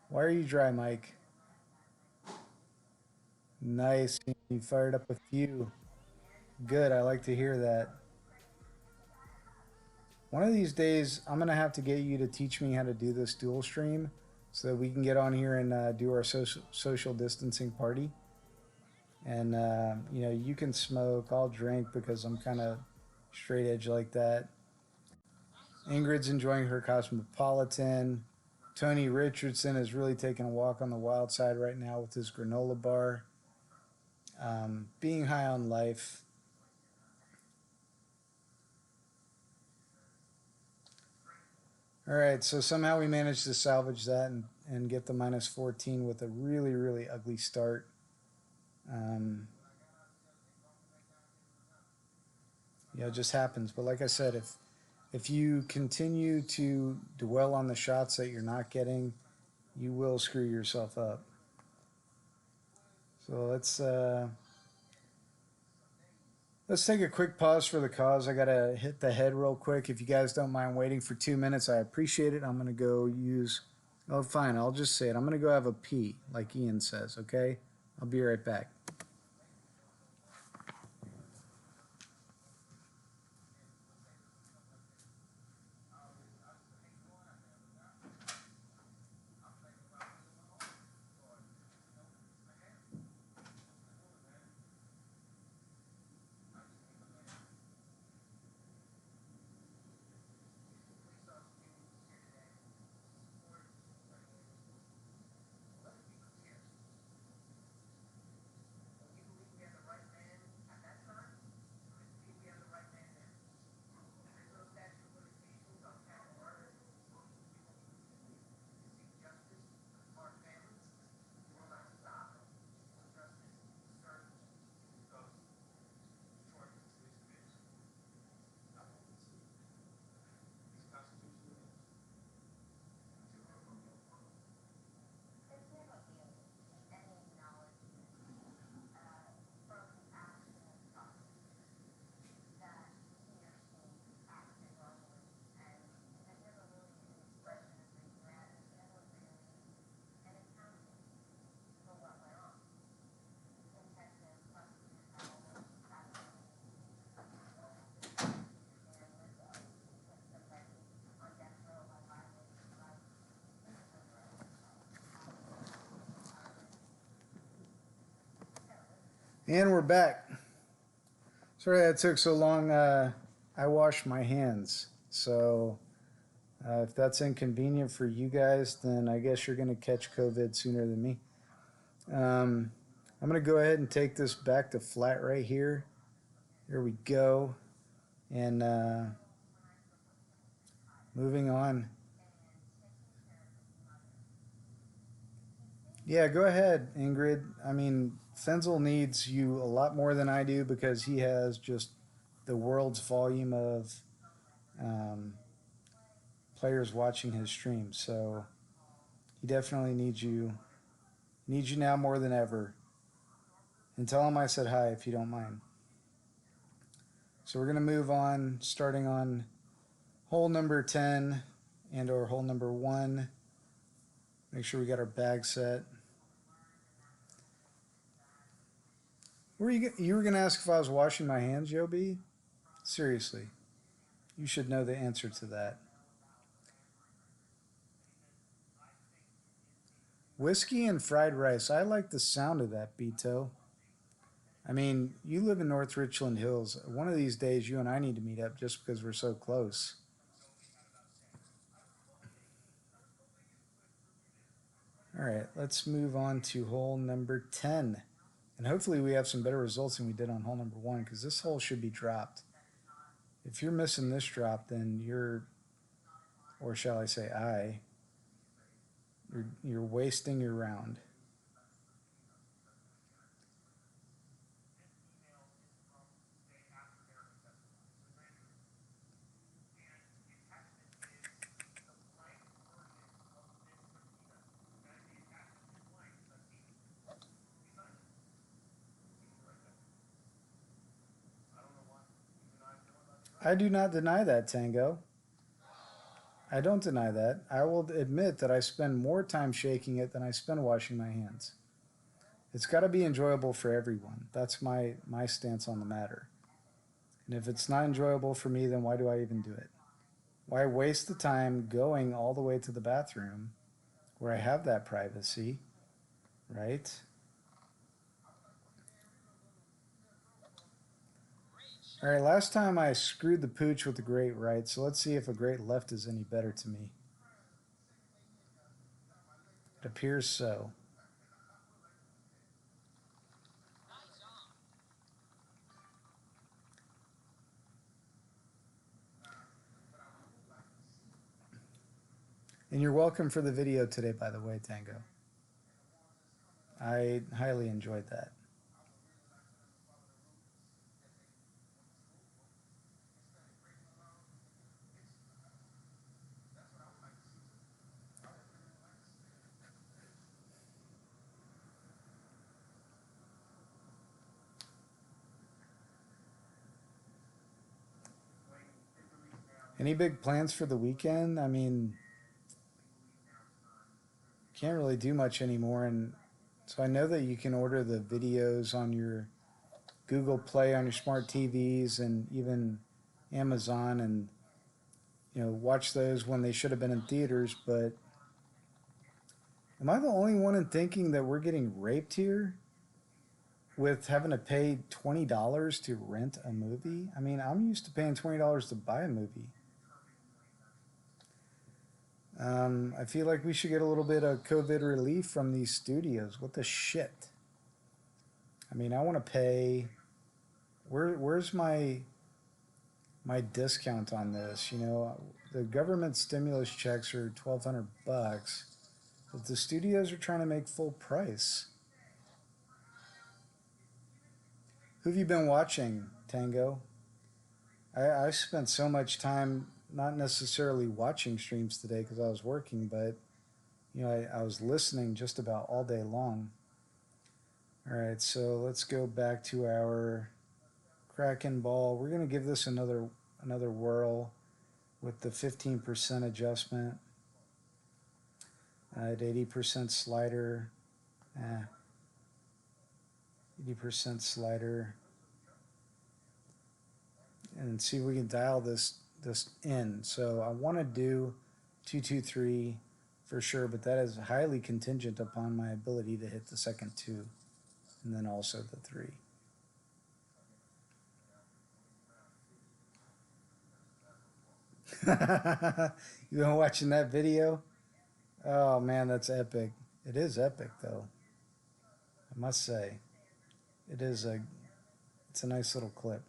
[SPEAKER 1] Why are you dry, Mike? Nice. You fired up a few. Good. I like to hear that. One of these days, I'm going to have to get you to teach me how to do this dual stream so that we can get on here and do our social distancing party. And, you can smoke, I'll drink because I'm kind of straight edge like that. Ingrid's enjoying her Cosmopolitan. Tony Richardson is really taking a walk on the wild side right now with his granola bar. Being high on life. All right, so somehow we managed to salvage that and get the minus 14 with a really, really ugly start. You know, it just happens. But like I said, if you continue to dwell on the shots that you're not getting, you will screw yourself up. So let's take a quick pause for the cause. I gotta hit the head real quick. If you guys don't mind waiting for 2 minutes, I appreciate it. I'm gonna go use. Oh, fine. I'll just say it. I'm gonna go have a pee, like Ian says. Okay. I'll be right back. And we're back. Sorry that took so long. I washed my hands. So if that's inconvenient for you guys, then I guess you're going to catch COVID sooner than me. I'm going to go ahead and take this back to flat right here. There we go. And moving on. Yeah, go ahead, Ingrid. I mean, Fenzel needs you a lot more than I do because he has just the world's volume of um, players watching his stream. So he definitely needs you. Needs you now more than ever. And tell him I said hi if you don't mind. So we're gonna move on, starting on hole number 10 and or hole number 1. Make sure we got our bag set. You were gonna ask if I was washing my hands, Yobi? Seriously, you should know the answer to that. Whiskey and fried rice. I like the sound of that, Beto. I mean, you live in North Richland Hills. One of these days, you and I need to meet up just because we're so close. All right, let's move on to hole number 10. And hopefully we have some better results than we did on hole number 1 because this hole should be dropped. If you're missing this drop, then you're, or shall I say you're wasting your round. I do not deny that, Tango. I don't deny that. I will admit that I spend more time shaking it than I spend washing my hands. It's got to be enjoyable for everyone. That's my stance on the matter. And if it's not enjoyable for me, then why do I even do it? Why waste the time going all the way to the bathroom where I have that privacy, right? All right, last time I screwed the pooch with a great right, so let's see if a great left is any better to me. It appears so. And you're welcome for the video today, by the way, Tango. I highly enjoyed that. Any big plans for the weekend? I mean, can't really do much anymore. And so I know that you can order the videos on your Google Play on your smart TVs and even Amazon and watch those when they should have been in theaters. But am I the only one in thinking that we're getting raped here with having to pay $20 to rent a movie? I mean, I'm used to paying $20 to buy a movie. I feel like we should get a little bit of COVID relief from these studios. What the shit? I mean, I want to pay. Where's my discount on this? The government stimulus checks are $1,200, but the studios are trying to make full price. Who have you been watching, Tango? I spent so much time not necessarily watching streams today because I was working, but I was listening just about all day long. All right, so let's go back to our Kraken ball. We're gonna give this another whirl with the 15% adjustment at 80% slider. 80% slider, and see if we can dial this in. So I want to do 223 for sure, but that is highly contingent upon my ability to hit the second 2 and then also the 3. You been watching that video? Oh man, that's epic. It is epic though, I must say. It's a nice little clip.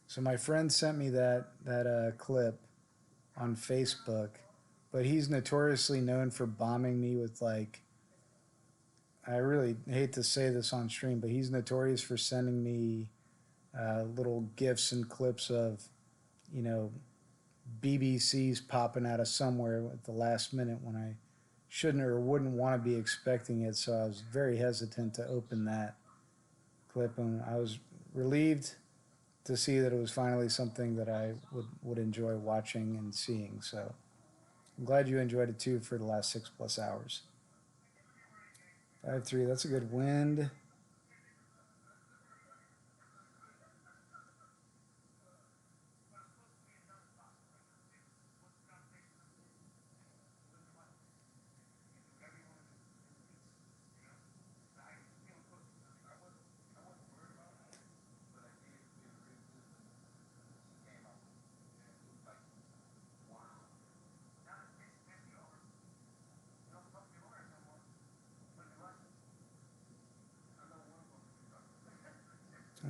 [SPEAKER 1] So my friend sent me that clip on Facebook, but he's notoriously known for bombing me with I really hate to say this on stream, but he's notorious for sending me little gifs and clips of, you know, BBCs popping out of somewhere at the last minute when I shouldn't or wouldn't want to be expecting it. So I was very hesitant to open that clip, and I was relieved to see that it was finally something that I would enjoy watching and seeing. So I'm glad you enjoyed it too for the last 6+ hours. 5-3, that's a good wind.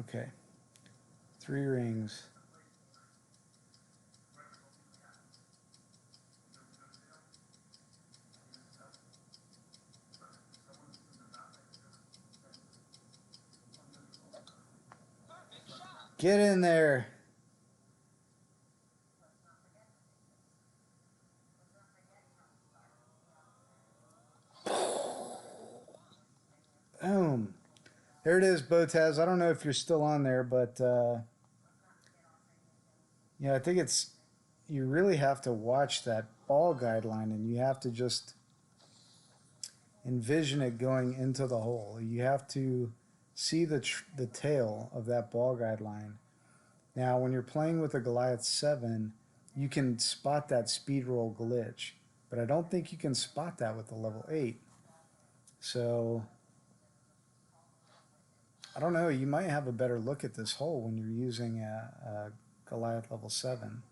[SPEAKER 1] Okay, 3 rings. Get in there. Boom. There it is, Botaz. I don't know if you're still on there, but I think you really have to watch that ball guideline, and you have to just envision it going into the hole. You have to see the tail of that ball guideline. Now, when you're playing with a Goliath 7, you can spot that speed roll glitch, but I don't think you can spot that with the level 8. So I don't know. You might have a better look at this hole when you're using a Goliath level 7.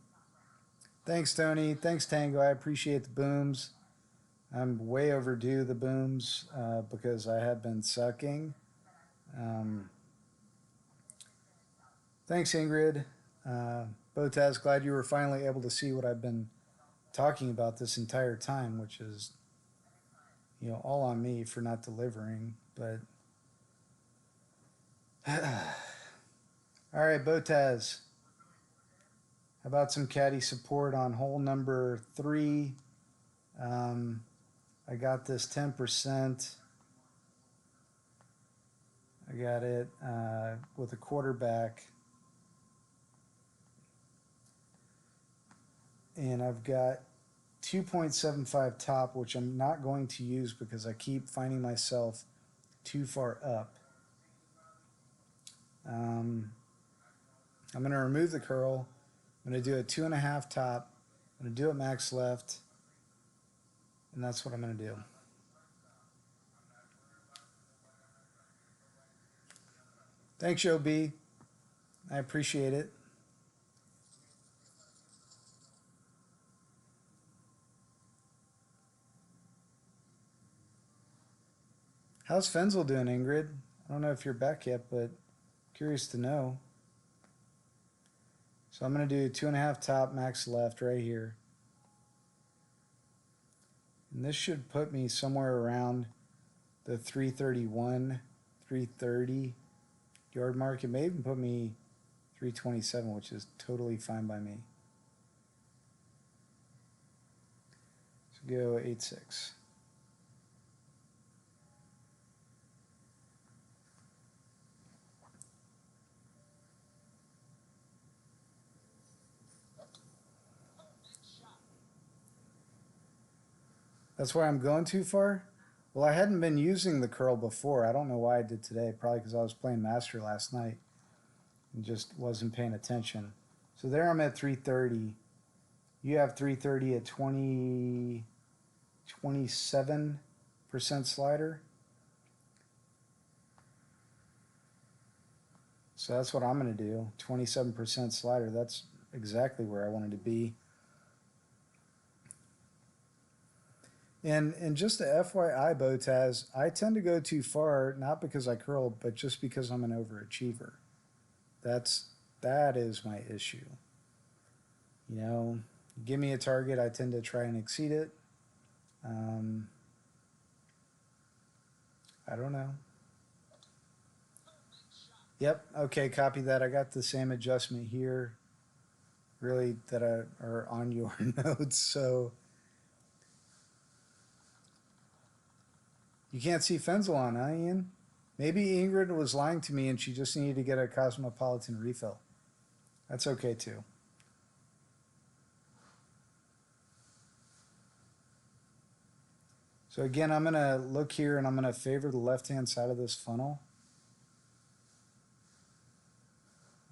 [SPEAKER 1] Thanks, Tony. Thanks, Tango. I appreciate the booms. I'm way overdue the booms because I have been sucking. Thanks, Ingrid. Botaz, glad you were finally able to see what I've been talking about this entire time, which is, all on me for not delivering. But all right, Botaz. How about some caddy support on hole number 3? I got this 10%. I got it with a quarterback. And I've got 2.75 top, which I'm not going to use because I keep finding myself too far up. I'm going to remove the curl. I'm going to do a 2.5 top. I'm going to do it max left. And that's what I'm going to do. Thanks, Joe B. I appreciate it. How's Fenzel doing, Ingrid? I don't know if you're back yet, but curious to know. So I'm going to do 2.5 top, max left right here. And this should put me somewhere around the 331, 330 yard mark. It may even put me 327, which is totally fine by me. So go 8-6. That's why I'm going too far? Well, I hadn't been using the curl before. I don't know why I did today. Probably because I was playing Master last night and just wasn't paying attention. So there I'm at 330. You have 330 at 27% slider. So that's what I'm going to do. 27% slider. That's exactly where I wanted to be. And just a FYI, Botaz, I tend to go too far, not because I curl, but just because I'm an overachiever. That is my issue. You know, give me a target, I tend to try and exceed it. I don't know. Yep, okay, copy that. I got the same adjustment here, really, that are on your notes. So you can't see Fenzel on, huh, Ian? Maybe Ingrid was lying to me and she just needed to get a Cosmopolitan refill. That's okay too. So again, I'm going to look here and I'm going to favor the left-hand side of this funnel,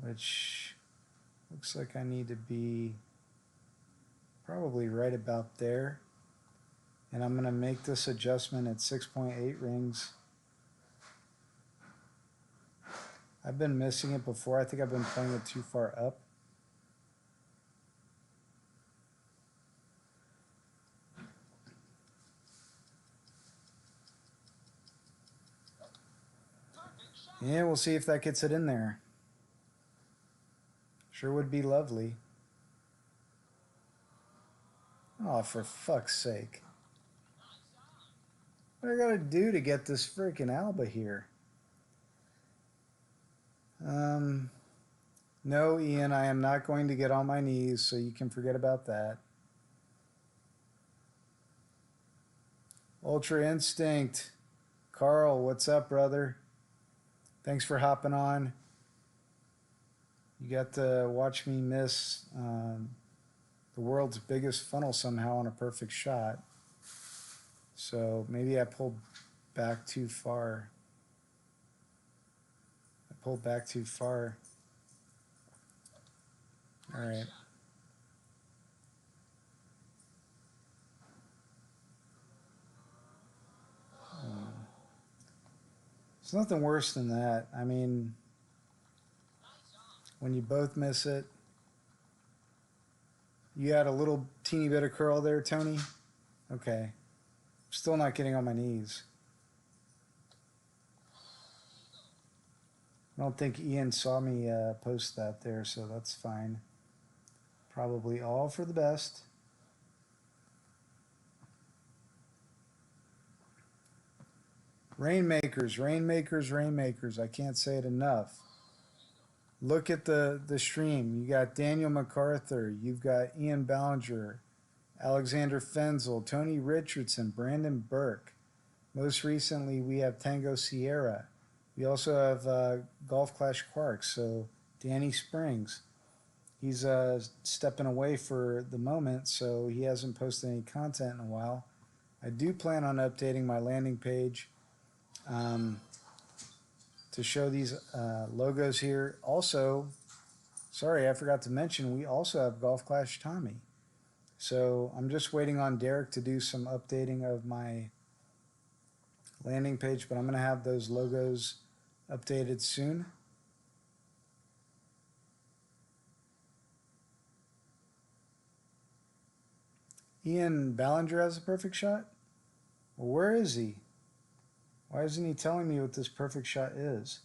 [SPEAKER 1] which looks like I need to be probably right about there. And I'm going to make this adjustment at 6.8 rings. I've been missing it before. I think I've been playing it too far up. Yeah, we'll see if that gets it in there. Sure would be lovely. Oh, for fuck's sake. What do I gotta do to get this freaking Alba here? No, Ian, I am not going to get on my knees, so you can forget about that. Ultra Instinct. Carl, what's up, brother? Thanks for hopping on. You got to watch me miss the world's biggest funnel somehow on a perfect shot. So maybe I pulled back too far. I pulled back too far. All right. It's nothing worse than that. I mean, when you both miss it, you had a little teeny bit of curl there, Tony? Okay. Still not getting on my knees. I don't think Ian saw me post that there, so that's fine. Probably all for the best. Rainmakers, rainmakers, rainmakers. I can't say it enough. Look at the stream. You got Daniel MacArthur. You've got Ian Ballinger, Alexander Fenzel, Tony Richardson, Brandon Burke. Most recently, we have Tango Sierra. We also have Golf Clash Quarks, so Danny Springs. He's stepping away for the moment, so he hasn't posted any content in a while. I do plan on updating my landing page um, to show these logos here. Also, sorry, I forgot to mention, we also have Golf Clash Tommy. So I'm just waiting on Derek to do some updating of my landing page, but I'm going to have those logos updated soon. Ian Ballinger has a perfect shot? Well, where is he? Why isn't he telling me what this perfect shot is?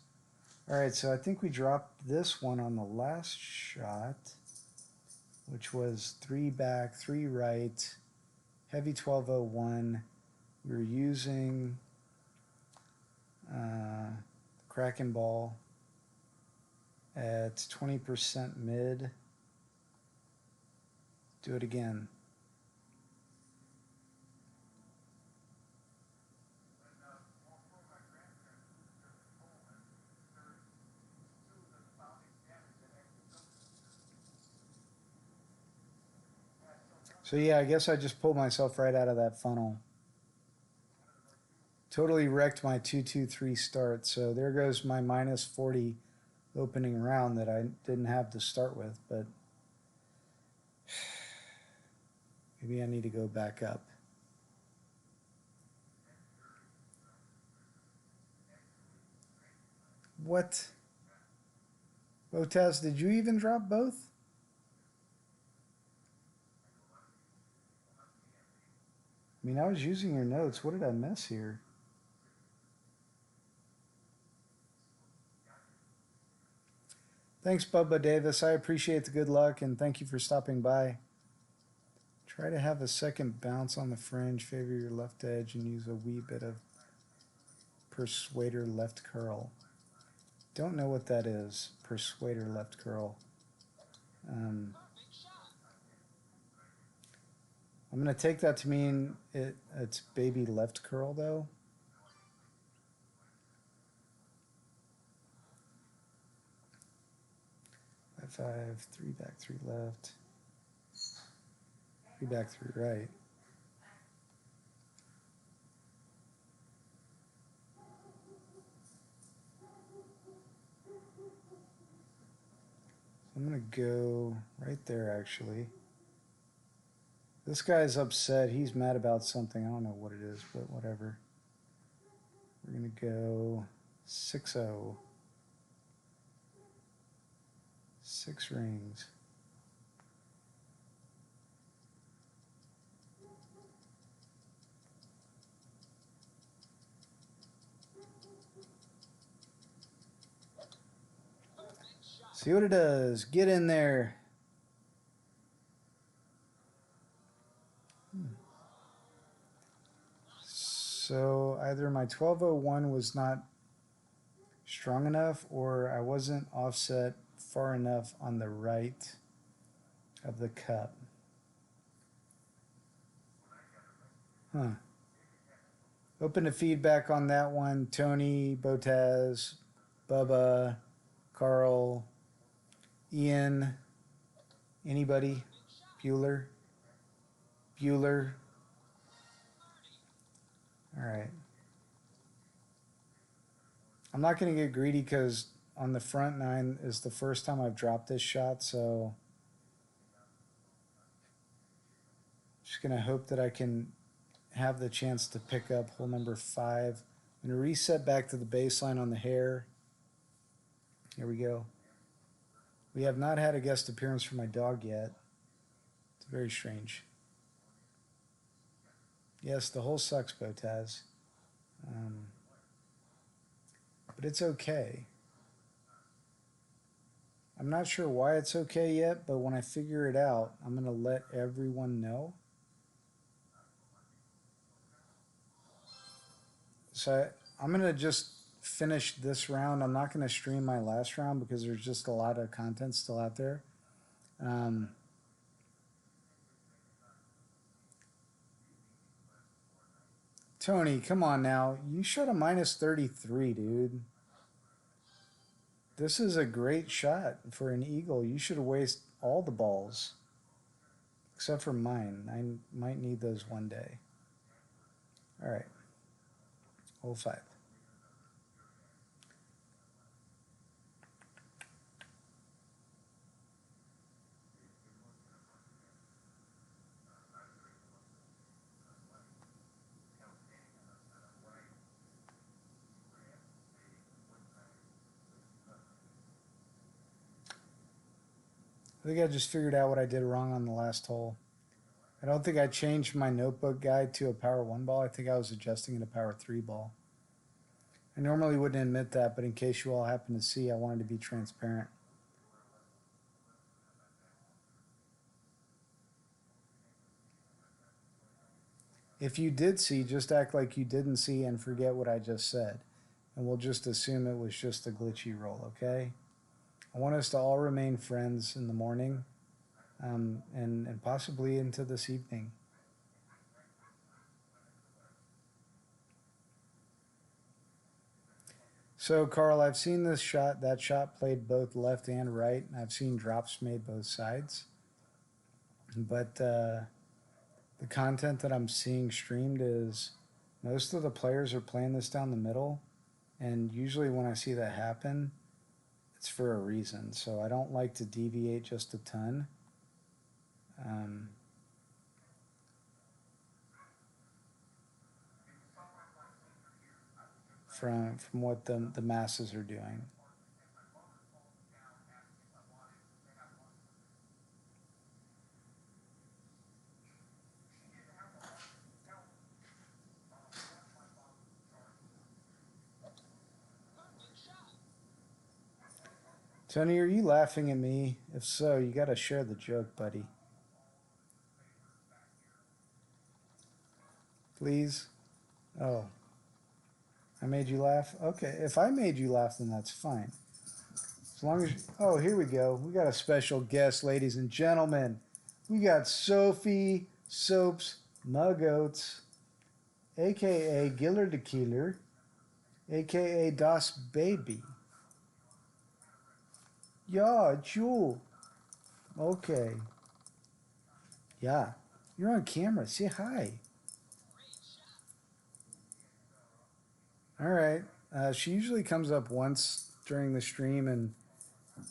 [SPEAKER 1] All right, so I think we dropped this one on the last shot, which was 3 back, 3 right, heavy 1201. We were using Kraken ball at 20% mid. Do it again. So yeah, I guess I just pulled myself right out of that funnel. Totally wrecked my 2-2-3 start. So there goes my minus 40 opening round that I didn't have to start with, but maybe I need to go back up. What? Botaz, did you even drop both? I mean, I was using your notes. What did I miss here? Thanks, Bubba Davis. I appreciate the good luck and thank you for stopping by. Try to have a second bounce on the fringe, favor your left edge, and use a wee bit of Persuader left curl. Don't know what that is. Persuader left curl. I'm going to take that to mean it's baby left curl, though. Five, 3 back, 3 left. 3 back, 3 right. I'm going to go right there, actually. This guy's upset. He's mad about something. I don't know what it is, but whatever. We're going to go 6-0. 6 rings. See what it does. Get in there. So either my 1201 was not strong enough or I wasn't offset far enough on the right of the cup. Huh. Open to feedback on that one. Tony, Botaz, Bubba, Carl, Ian, anybody? Bueller? Bueller? All right. I'm not going to get greedy because on the front 9 is the first time I've dropped this shot, so just going to hope that I can have the chance to pick up hole number 5. I'm going to reset back to the baseline on the hair. Here we go. We have not had a guest appearance from my dog yet. It's very strange. Yes, the hole sucks, Botaz. But it's okay. I'm not sure why it's okay yet, but when I figure it out, I'm going to let everyone know. So I'm going to just finish this round. I'm not going to stream my last round because there's just a lot of content still out there. Tony, come on now. You shot a minus 33, dude. This is a great shot for an eagle. You should waste all the balls. Except for mine. I might need those one day. Alright. Hole 5. I think I just figured out what I did wrong on the last hole. I don't think I changed my notebook guide to a power 1 ball. I think I was adjusting it to power 3 ball. I normally wouldn't admit that, but in case you all happen to see, I wanted to be transparent. If you did see, just act like you didn't see and forget what I just said. And we'll just assume it was just a glitchy roll, okay? I want us to all remain friends in the morning and possibly into this evening. So, Carl, I've seen that shot played both left and right. I've seen drops made both sides. But the content that I'm seeing streamed is most of the players are playing this down the middle. And usually when I see that happen, it's for a reason. So I don't like to deviate just a ton. From what the masses are doing. Tony, are you laughing at me? If so, you got to share the joke, buddy. Please? Oh. I made you laugh? Okay, if I made you laugh, then that's fine. As long as you, oh, here we go. We got a special guest, ladies and gentlemen. We got Sophie Soaps Mugoats, aka Giller the Killer, aka Das Baby. Yeah, Jewel. Okay. Yeah. You're on camera. Say hi. All right. She usually comes up once during the stream and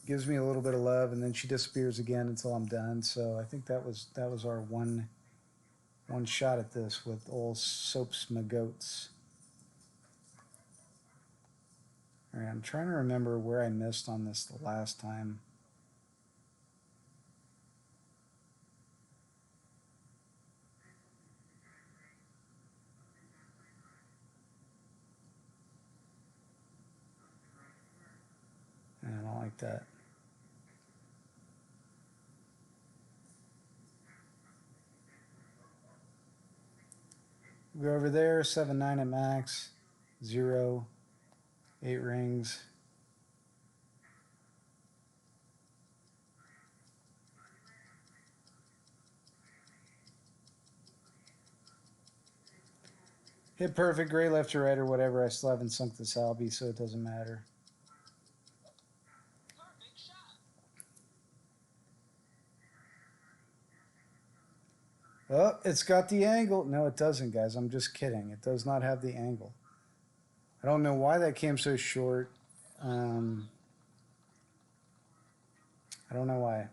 [SPEAKER 1] gives me a little bit of love, and then she disappears again until I'm done. So I think that was our one shot at this with old Soaps Magoats. All right, I'm trying to remember where I missed on this the last time. I don't like that. Go over there, 7-9 at max, 0, 8 rings. Hit perfect, great left or right or whatever. I still haven't sunk the Salby, so it doesn't matter. Oh, it's got the angle. No, it doesn't, guys. I'm just kidding. It does not have the angle. I don't know why that came so short. I don't know why.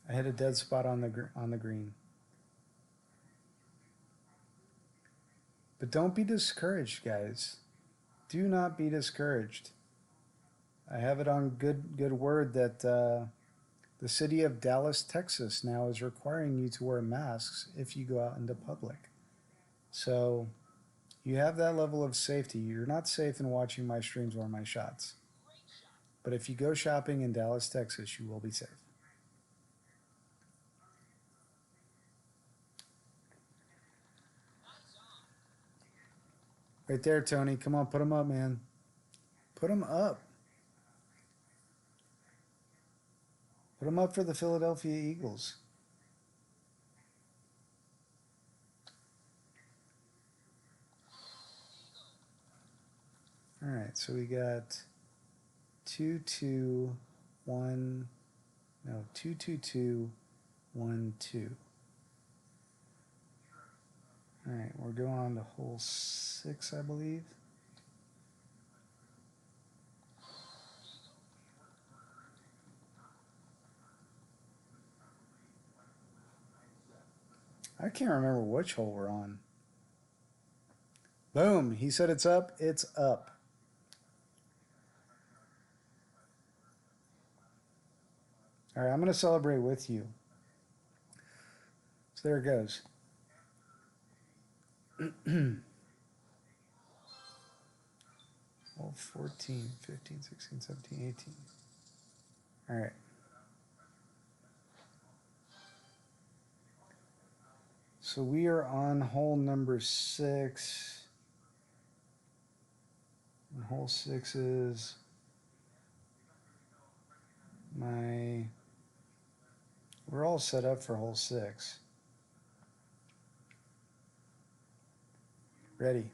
[SPEAKER 1] I hit a dead spot on the green. But don't be discouraged, guys. Do not be discouraged. I have it on good word that the city of Dallas, Texas now is requiring you to wear masks if you go out into public. So you have that level of safety. You're not safe in watching my streams or my shots. But if you go shopping in Dallas, Texas, you will be safe. Right there, Tony. Come on, put them up, man. Put them up. Put them up for the Philadelphia Eagles. All right, so we got 2, 2, 1, No, 22212. All right, we're going on to hole 6, I believe. I can't remember which hole we're on. Boom, he said it's up. It's up. All right, I'm going to celebrate with you. So there it goes. Well, 14, 15, 16, 17, 18. All right. So we are on hole number 6. And hole 6 is my... We're all set up for hole 6. Ready.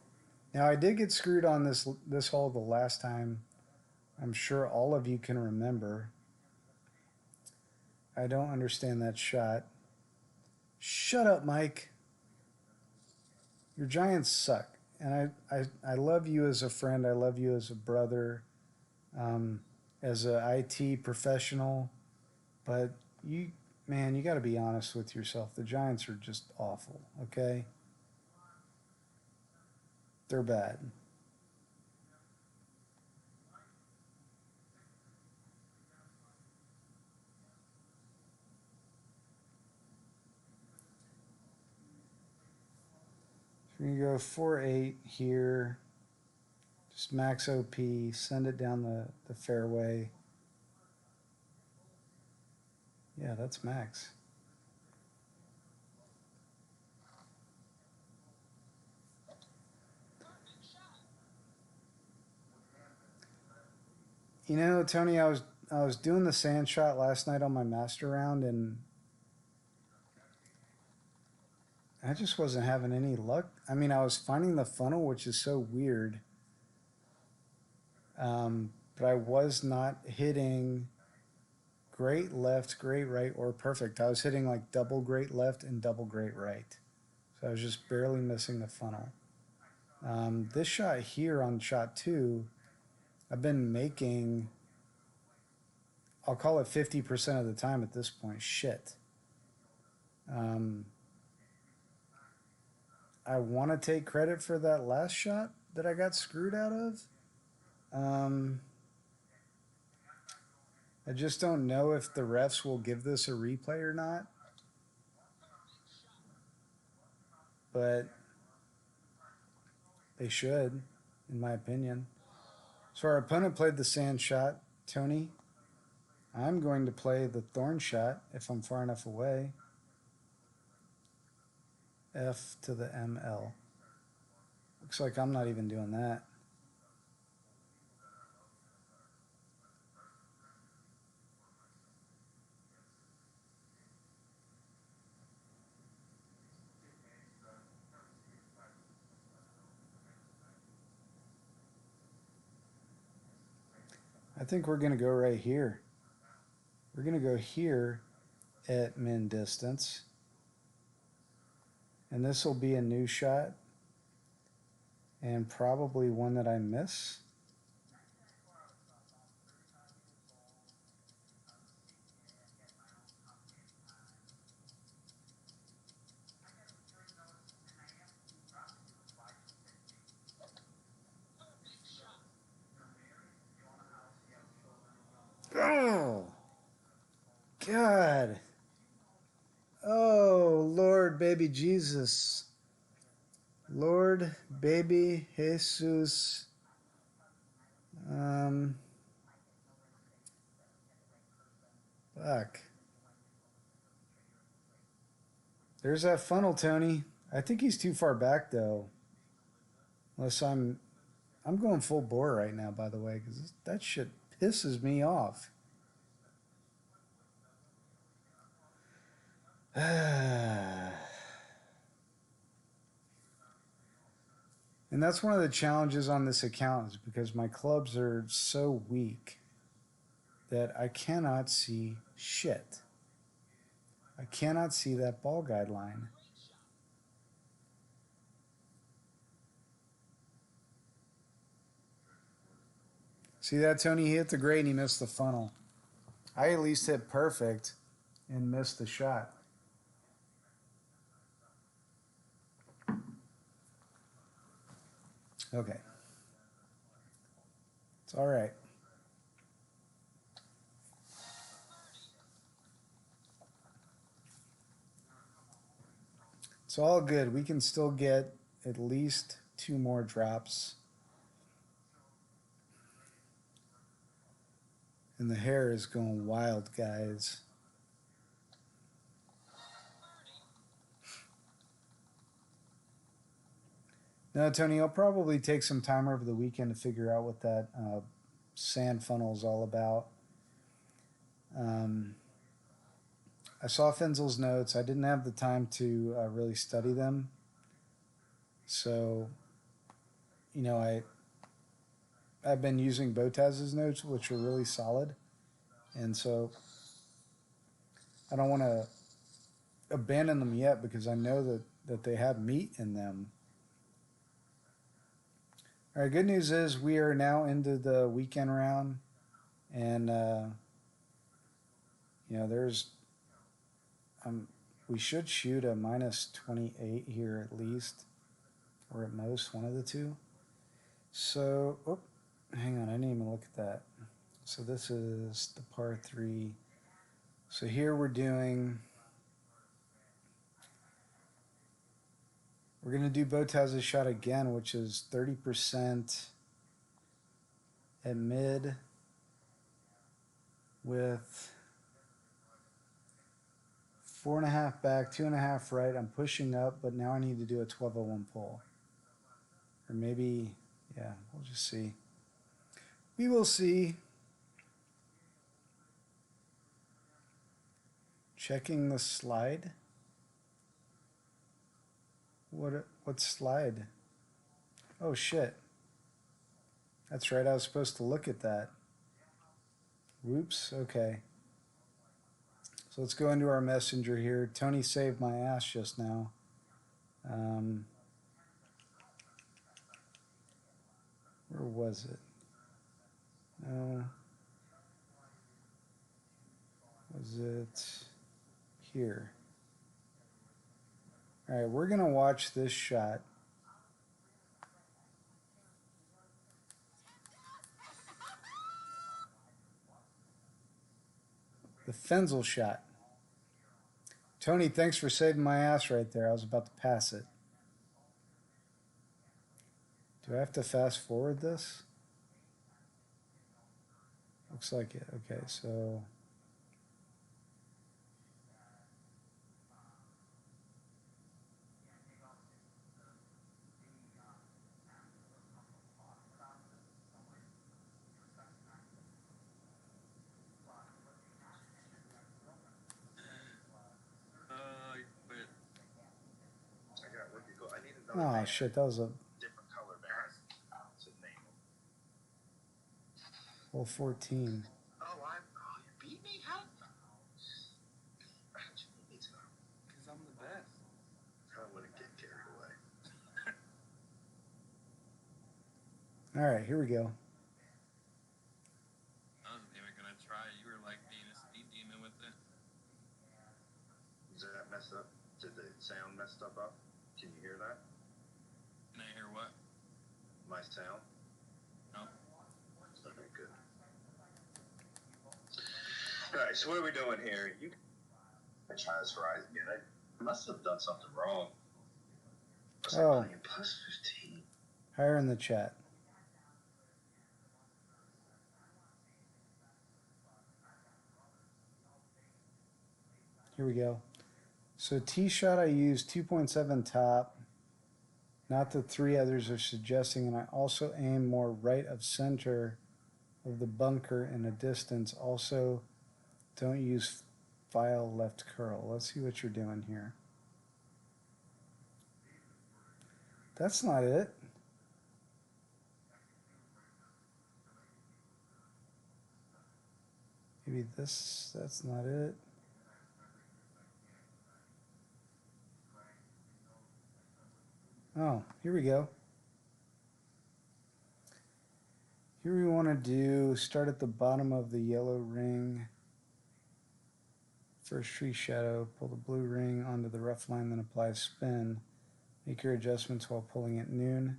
[SPEAKER 1] Now I did get screwed on this hole the last time. I'm sure all of you can remember. I don't understand that shot. Shut up, Mike. Your Giants suck. And I love you as a friend. I love you as a brother, as a IT professional. But you, man, you got to be honest with yourself. The Giants are just awful, okay? They're bad. So we're going to go 4-8 here. Just max OP, send it down the fairway. Yeah, that's max. You know, Tony, I was doing the sand shot last night on my master round, and I just wasn't having any luck. I mean, I was finding the funnel, which is so weird, but I was not hitting great left, great right, or perfect. I was hitting like double great left and double great right, so I was just barely missing the funnel. This shot here on shot 2, I've been making, I'll call it 50% of the time at this point. Shit. I want to take credit for that last shot that I got screwed out of. I just don't know if the refs will give this a replay or not. But they should, in my opinion. So our opponent played the sand shot, Tony. I'm going to play the thorn shot if I'm far enough away. F to the ML. Looks like I'm not even doing that. I think we're going to go right here. We're going to go here at min distance. And this will be a new shot. And probably one that I miss. Oh, God. Oh, Lord, baby Jesus. Lord, baby Jesus. Fuck. There's that funnel, Tony. I think he's too far back, though. Unless I'm going full bore right now, by the way, because that shit pisses me off. And that's one of the challenges on this account is because my clubs are so weak that I cannot see shit. I cannot see that ball guideline. See that, Tony? He hit the grade and he missed the funnel. I at least hit perfect and missed the shot. Okay. It's all right. It's all good. We can still get at least 2 more drops. And the hair is going wild, guys. No, Tony, I'll probably take some time over the weekend to figure out what that sand funnel is all about. I saw Finzel's notes. I didn't have the time to really study them. So, you know, I've been using Botaz's notes, which are really solid. And so I don't want to abandon them yet because I know that they have meat in them. All right, good news is we are now into the weekend round. And, you know, we should shoot a minus 28 here at least, or at most one of the two. So, hang on, I didn't even look at that. So this is the par 3. So here we're going to do Botaz's shot again, which is 30% at mid with 4.5 back, 2.5 right. I'm pushing up, but now I need to do a 1201 pull. Or maybe, yeah, we'll just see. We will see. Checking the slide. What slide? Oh shit. That's right, I was supposed to look at that. Whoops, okay. So let's go into our messenger here. Tony saved my ass just now. Where was it? Was it here? All right, we're gonna watch this shot. The Fenzel shot. Tony, thanks for saving my ass right there. I was about to pass it. Do I have to fast forward this? Looks like it. Okay, so oh shit, that was a hole 14.
[SPEAKER 2] Oh, you beat me? How? How'd you beat me to? Because I'm the best. I wouldn't get carried away.
[SPEAKER 1] All right, here we go.
[SPEAKER 2] I wasn't even gonna try. You were like being a speed demon with it.
[SPEAKER 3] Is that messed up? Did the sound messed up? Can you hear that?
[SPEAKER 2] Can I hear what?
[SPEAKER 3] My sound?
[SPEAKER 2] No.
[SPEAKER 3] Okay, good. All right, so what are we doing here? You can try this rise again. I must have done something wrong.
[SPEAKER 1] Oh.
[SPEAKER 3] Plus 15.
[SPEAKER 1] Higher in the chat. Here we go. So tee shot I used 2.7 top, not the 3 others are suggesting, and I also aim more right of center of the bunker in a distance. Also, don't use file left curl. Let's see what you're doing here. That's not it. Maybe this, that's not it. Oh, here we go. Here we want to do, start at the bottom of the yellow ring. First tree shadow, pull the blue ring onto the rough line, then apply a spin. Make your adjustments while pulling at noon.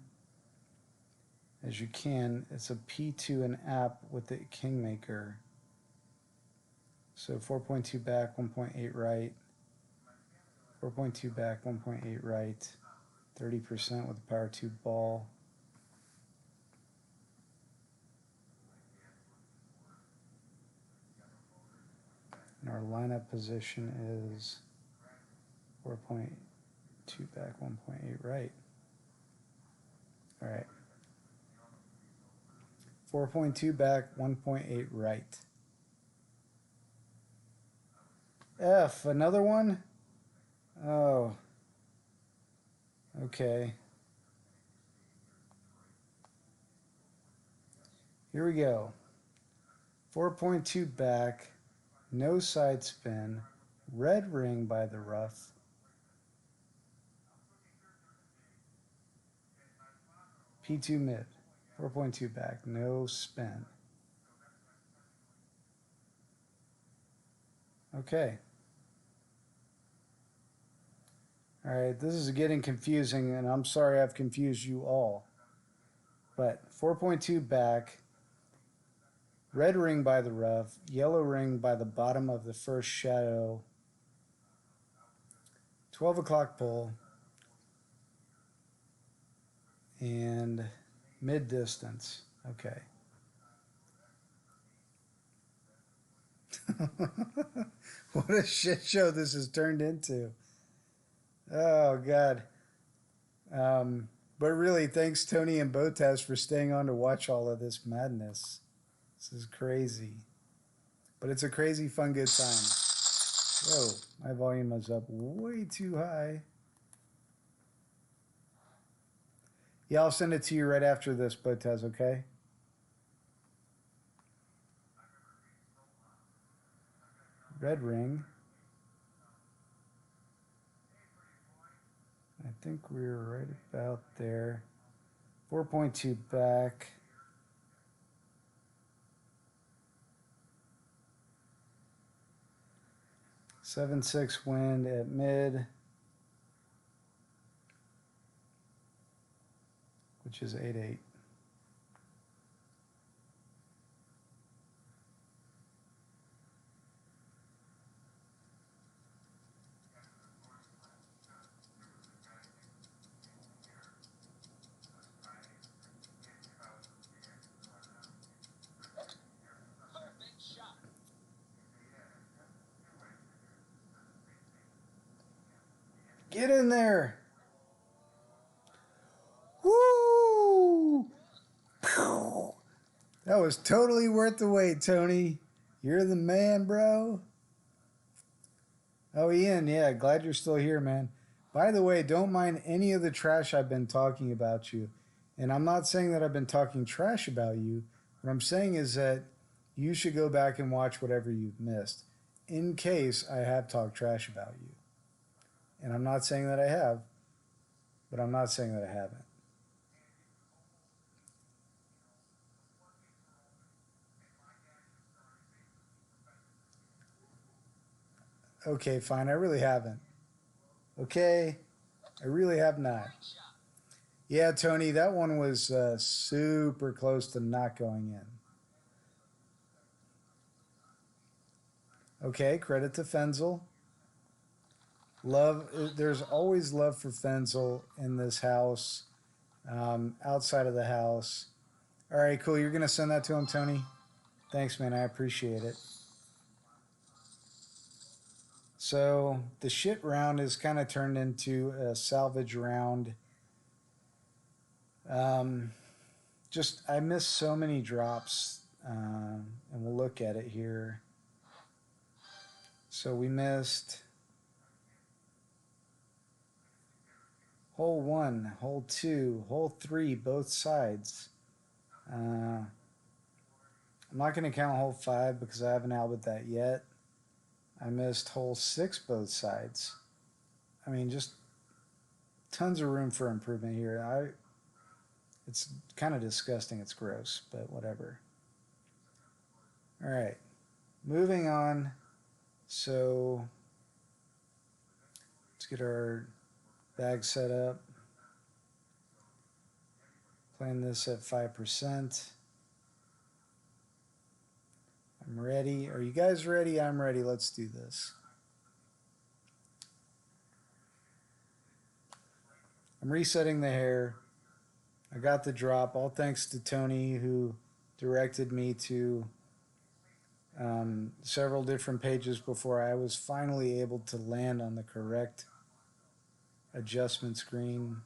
[SPEAKER 1] As you can, it's a P2 and app with the Kingmaker. So 4.2 back, 1.8 right. 4.2 back, 1.8 right. 30% with the power 2 ball. And our lineup position is 4.2 back, 1.8 right. All right. 4.2 back, 1.8 right. F, another one? Oh. Okay. Here we go. 4.2 back, no side spin, red ring by the rough. P2 mid, 4.2 back, no spin. Okay. All right, this is getting confusing, and I'm sorry I've confused you all. But 4.2 back, red ring by the rough, yellow ring by the bottom of the first shadow, 12 o'clock pull, and mid distance. Okay. What a shit show this has turned into. Oh, God. But really, thanks, Tony and Botez, for staying on to watch all of this madness. This is crazy. But it's a crazy, fun, good time. Whoa, my volume is up way too high. Yeah, I'll send it to you right after this, Botez, okay? Red ring. I think we're right about there. 4.2 back. Seven six wind at mid, which is 8-8. Get in there. Woo! That was totally worth the wait, Tony. You're the man, bro. Oh, Ian, yeah, glad you're still here, man. By the way, don't mind any of the trash I've been talking about you. And I'm not saying that I've been talking trash about you. What I'm saying is that you should go back and watch whatever you've missed in case I have talked trash about you. And I'm not saying that I have, but I'm not saying that I haven't. Okay, fine. I really haven't. Okay, I really have not. Yeah, Tony, that one was super close to not going in. Okay, credit to Fenzel. Love, there's always love for Fenzel in this house, outside of the house. All right, cool. You're going to send that to him, Tony? Thanks, man. I appreciate it. So the shit round is kind of turned into a salvage round. Just, I missed so many drops, and we'll look at it here. So we missed hole 1, hole 2, hole 3, both sides. I'm not going to count hole 5 because I haven't albed that yet. I missed hole 6 both sides. I mean, just tons of room for improvement here. It's kind of disgusting. It's gross, but whatever. All right, moving on. So let's get our bag set up. Playing this at 5%. I'm ready. Are you guys ready? I'm ready. Let's do this. I'm resetting the hair. I got the drop, all thanks to Tony, who directed me to several different pages before I was finally able to land on the correct adjustment screen.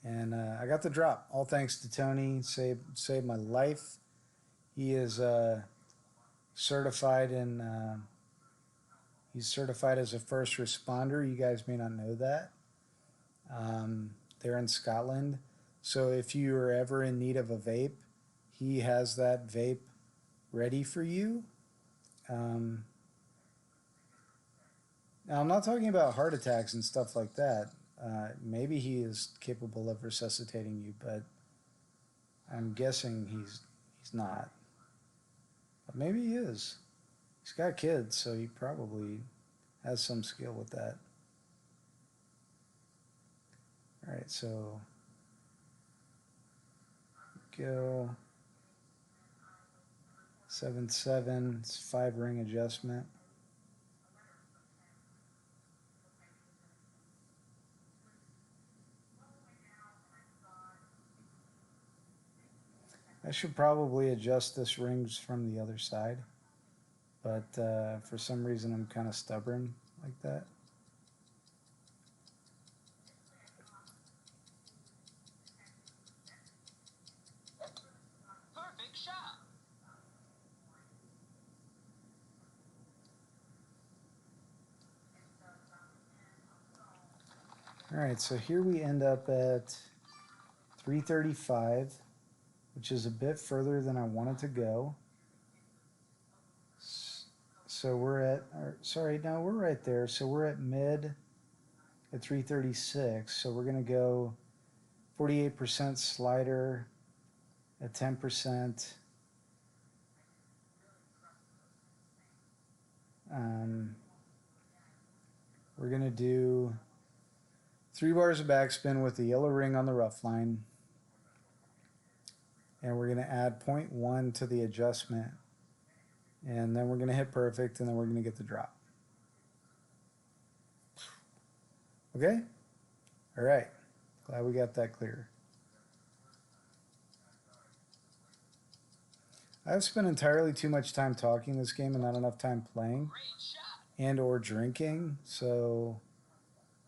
[SPEAKER 1] And I got the drop, all thanks to Tony. Saved my life. He is certified in. He's certified as a first responder. You guys may not know that. They're in Scotland. So if you are ever in need of a vape, he has that vape ready for you. Now, I'm not talking about heart attacks and stuff like that. Maybe he is capable of resuscitating you, but I'm guessing he's not. But maybe he is. He's got kids, so he probably has some skill with that. All right, so go 7/7. It's 5-ring adjustment. I should probably adjust this rings from the other side, but for some reason I'm kind of stubborn like that.
[SPEAKER 2] Perfect shot.
[SPEAKER 1] All right, so here we end up at 335, which is a bit further than I wanted to go. So we're at, sorry, no, we're right there. So we're at mid at 336. So we're going to go 48% slider at 10%. We're going to do 3 bars of backspin with the yellow ring on the rough line. And we're going to add 0.1 to the adjustment. And then we're going to hit perfect, and then we're going to get the drop. Okay? All right. Glad we got that clear. I've spent entirely too much time talking this game and not enough time playing and or drinking. So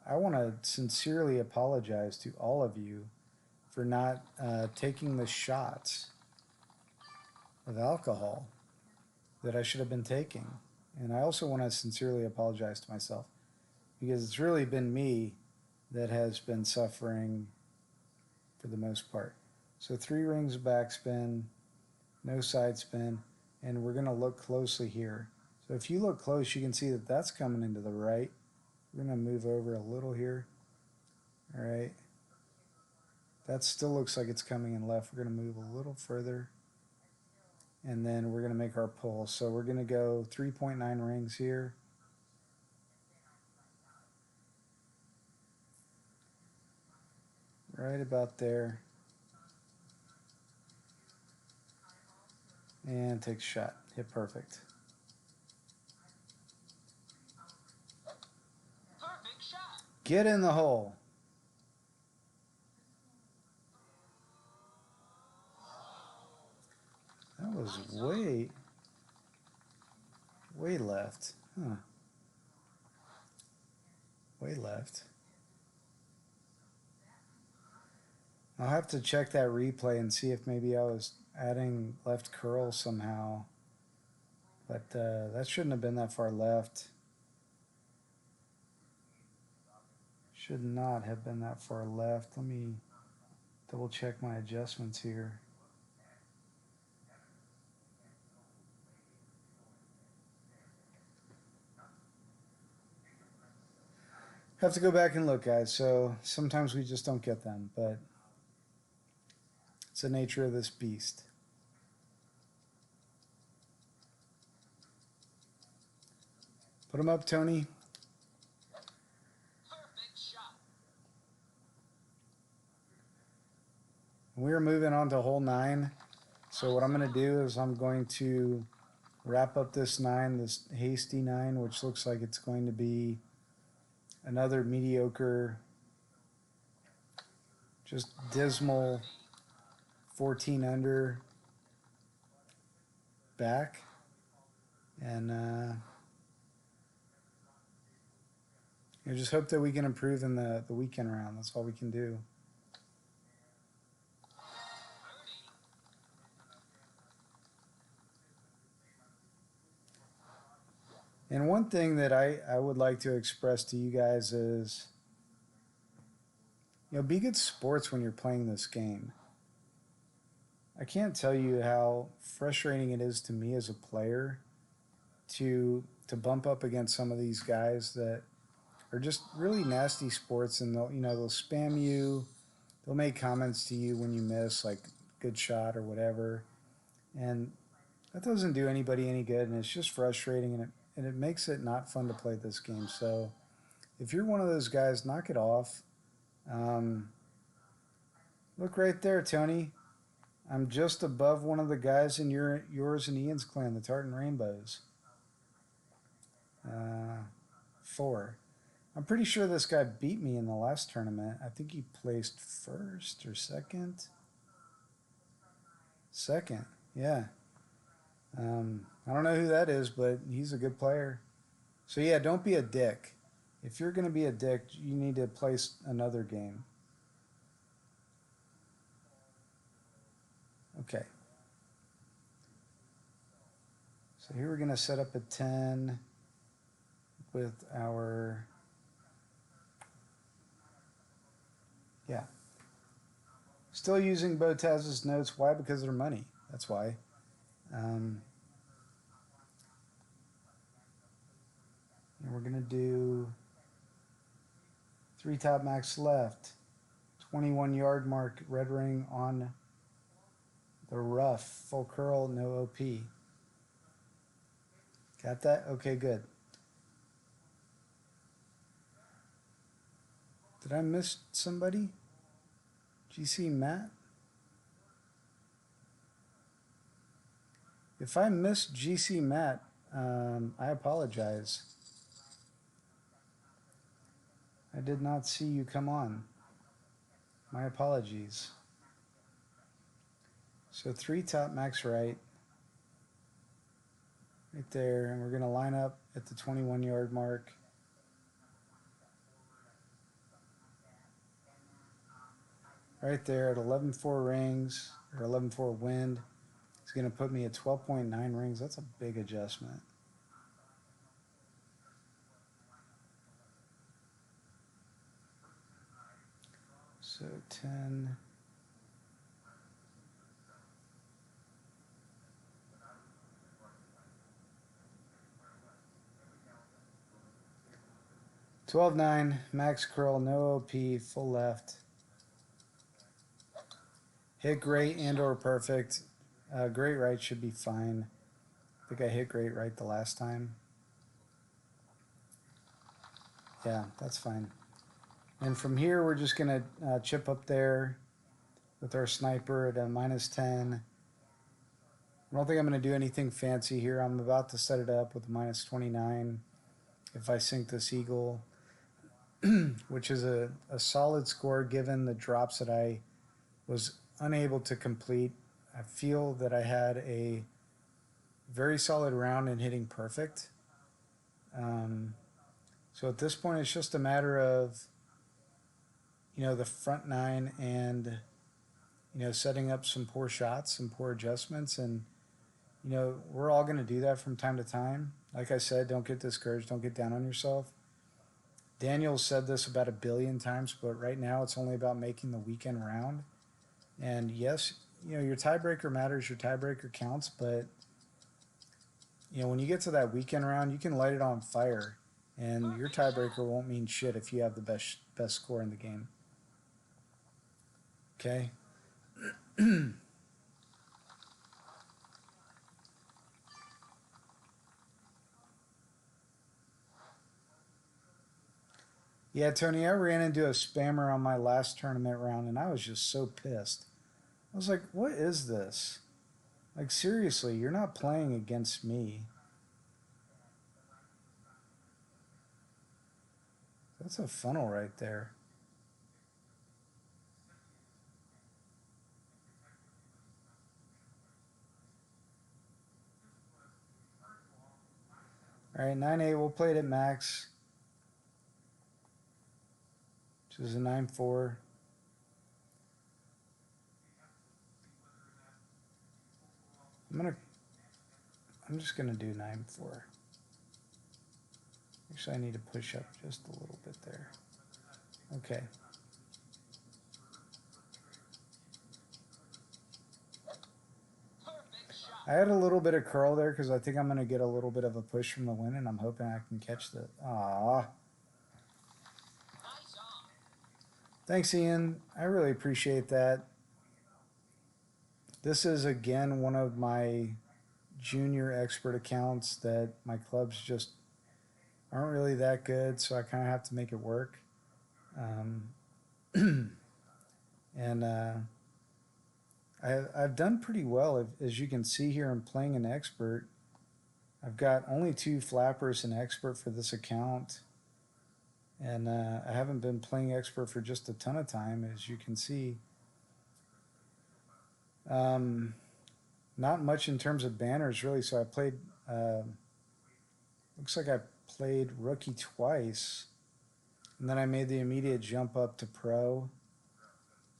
[SPEAKER 1] I want to sincerely apologize to all of you for not taking the shots of alcohol that I should have been taking. And I also want to sincerely apologize to myself because it's really been me that has been suffering for the most part. So 3 rings of backspin, no side spin, and we're going to look closely here. So if you look close, you can see that that's coming into the right. We're going to move over a little here. All right. That still looks like it's coming in left. We're going to move a little further. And then we're going to make our pull. So we're going to go 3.9 rings here. Right about there. And take a shot. Hit perfect.
[SPEAKER 2] Perfect shot.
[SPEAKER 1] Get in the hole. That was way left. Huh. Way left. I'll have to check that replay and see if maybe I was adding left curl somehow. But that shouldn't have been that far left. Should not have been that far left. Let me double check my adjustments here. Have to go back and look, guys. So sometimes we just don't get them, but it's the nature of this beast. Put them up, Tony. We're moving on to hole 9. So what I'm going to do is I'm going to wrap up this 9, this hasty 9, which looks like it's going to be another mediocre, just dismal 14 under back. And you just hope that we can improve in the weekend round. That's all we can do. And one thing that I would like to express to you guys is, be good sports when you're playing this game. I can't tell you how frustrating it is to me as a player to bump up against some of these guys that are just really nasty sports, and they'll spam you, they'll make comments to you when you miss, like good shot or whatever, and that doesn't do anybody any good, and it's just frustrating, and it makes it not fun to play this game. So if you're one of those guys, knock it off. Look right there, Tony. I'm just above one of the guys in yours and Ian's clan, the Tartan Rainbows. 4. I'm pretty sure this guy beat me in the last tournament. I think he placed first or second. Second, yeah. I don't know who that is, but he's a good player. So yeah, don't be a dick. If you're going to be a dick, you need to place another game. Okay. So here we're going to set up a 10 with our, yeah. Still using Botaz's notes. Why? Because they're money. That's why. And we're going to do 3 top max left. 21-yard mark, red ring on the rough. Full curl, no OP. Got that? Okay, good. Did I miss somebody? GC Matt? If I missed GC Matt, I apologize. I did not see you come on. My apologies. So 3 top max right there, and we're going to line up at the 21-yard mark. Right there at 11.4 rings, or 11.4 wind. It's going to put me at 12.9 rings. That's a big adjustment. So 10. $12.9, max curl, no OP, full left. Hit great and or perfect. Great right should be fine. I think I hit great right the last time. Yeah, that's fine. And from here, we're just going to chip up there with our sniper at a -10. I don't think I'm going to do anything fancy here. I'm about to set it up with a -29 if I sink this eagle, which is a solid score given the drops that I was unable to complete. I feel that I had a very solid round in hitting perfect. So at this point, it's just a matter of, the front 9 and, setting up some poor shots, some poor adjustments. And, we're all going to do that from time to time. Like I said, don't get discouraged. Don't get down on yourself. Daniel said this about 1 billion times, but right now it's only about making the weekend round. And yes, your tiebreaker matters. Your tiebreaker counts. But, when you get to that weekend round, you can light it on fire. and your tiebreaker won't mean shit if you have the best score in the game. Okay. Yeah, Tony, I ran into a spammer on my last tournament round, and I was just so pissed. I was like, what is this? Like, seriously, you're not playing against me. That's a funnel right there. All right, 9-8, we'll play it at max, which is a 9-4. I'm just gonna do 9-4. Actually, I need to push up just a little bit there. Okay. I had a little bit of curl there because I think I'm going to get a little bit of a push from the wind, and I'm hoping I can catch the... Aww. Thanks, Ian. I really appreciate that. This is, again, one of my junior expert accounts that my clubs just aren't really that good, so I kind of have to make it work. I've done pretty well. As you can see here, I'm playing an expert. I've got only 2 flappers in expert for this account. And I haven't been playing expert for just a ton of time, as you can see. Not much in terms of banners, really. So I played, looks like I played rookie twice. And then I made the immediate jump up to pro.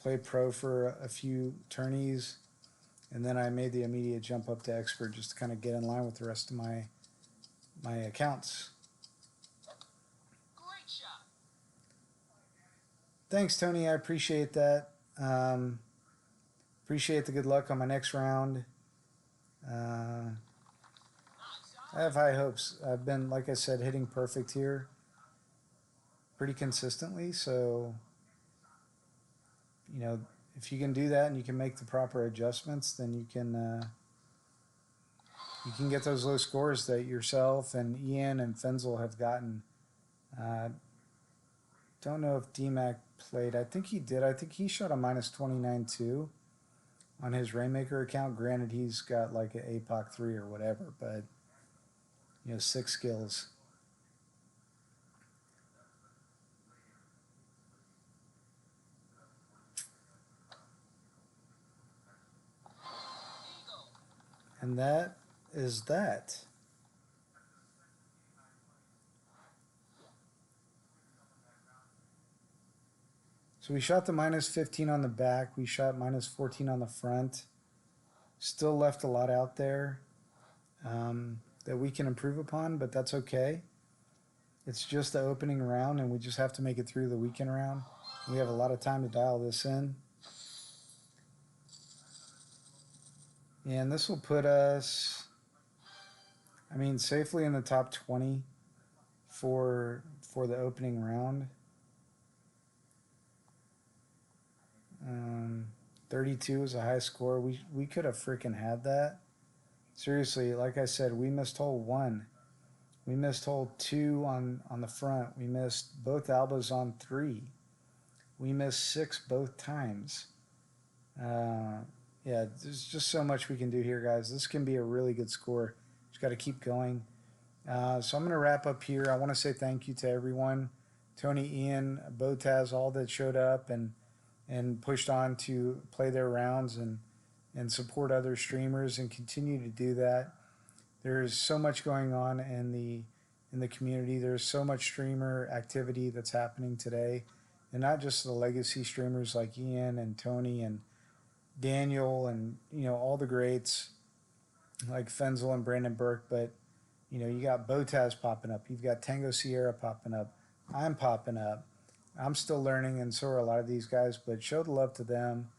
[SPEAKER 1] Played pro for a few tourneys. And then I made the immediate jump up to expert just to kind of get in line with the rest of my accounts.
[SPEAKER 4] Great shot.
[SPEAKER 1] Thanks, Tony. I appreciate that. Appreciate the good luck on my next round. I have high hopes. I've been, like I said, hitting perfect here pretty consistently. So, you know, if you can do that and you can make the proper adjustments, then you can get those low scores that yourself and Ian and Fenzel have gotten. Don't know if DMAC played. I think he did. I think he shot a -29 too on his Rainmaker account. Granted, he's got like an APOC 3 or whatever, but, you know, 6 skills. And that is that. So we shot the -15 on the back. We shot -14 on the front. Still left a lot out there that we can improve upon, but that's okay. It's just the opening round, and we just have to make it through the weekend round. We have a lot of time to dial this in. And this will put us, I mean, safely in the top 20 for the opening round. 32 is a high score. We could have freaking had that. Seriously, like I said, we missed hole 1. We missed hole 2 on the front. We missed both albas on 3. We missed 6 both times. Yeah, there's just so much we can do here, guys. This can be a really good score. Just got to keep going. So I'm going to wrap up here. I want to say thank you to everyone. Tony, Ian, Botaz, all that showed up and pushed on to play their rounds and support other streamers and continue to do that. There's so much going on in the community. There's so much streamer activity that's happening today, and not just the legacy streamers like Ian and Tony and Daniel and, you know, all the greats like Fenzel and Brandon Burke, but, you know, you got Botaz popping up. You've got Tango Sierra popping up. I'm popping up. I'm still learning, and so are a lot of these guys, but show the love to them.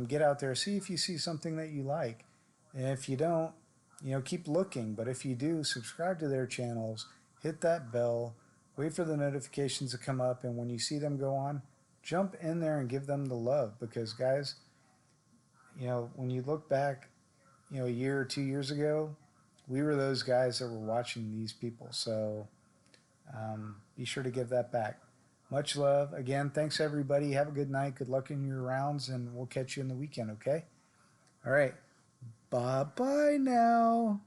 [SPEAKER 1] Get out there, see if you see something that you like. And if you don't, you know, keep looking. But if you do, subscribe to their channels, hit that bell, Wait for the notifications to come up, and when you see them go on, jump in there and give them the love. Because guys, when you look back, a year or 2 years ago, we were those guys that were watching these people. So be sure to give that back. Much love. Again, thanks everybody. Have a good night. Good luck in your rounds, and we'll catch you in the weekend, okay? All right. Bye-bye now.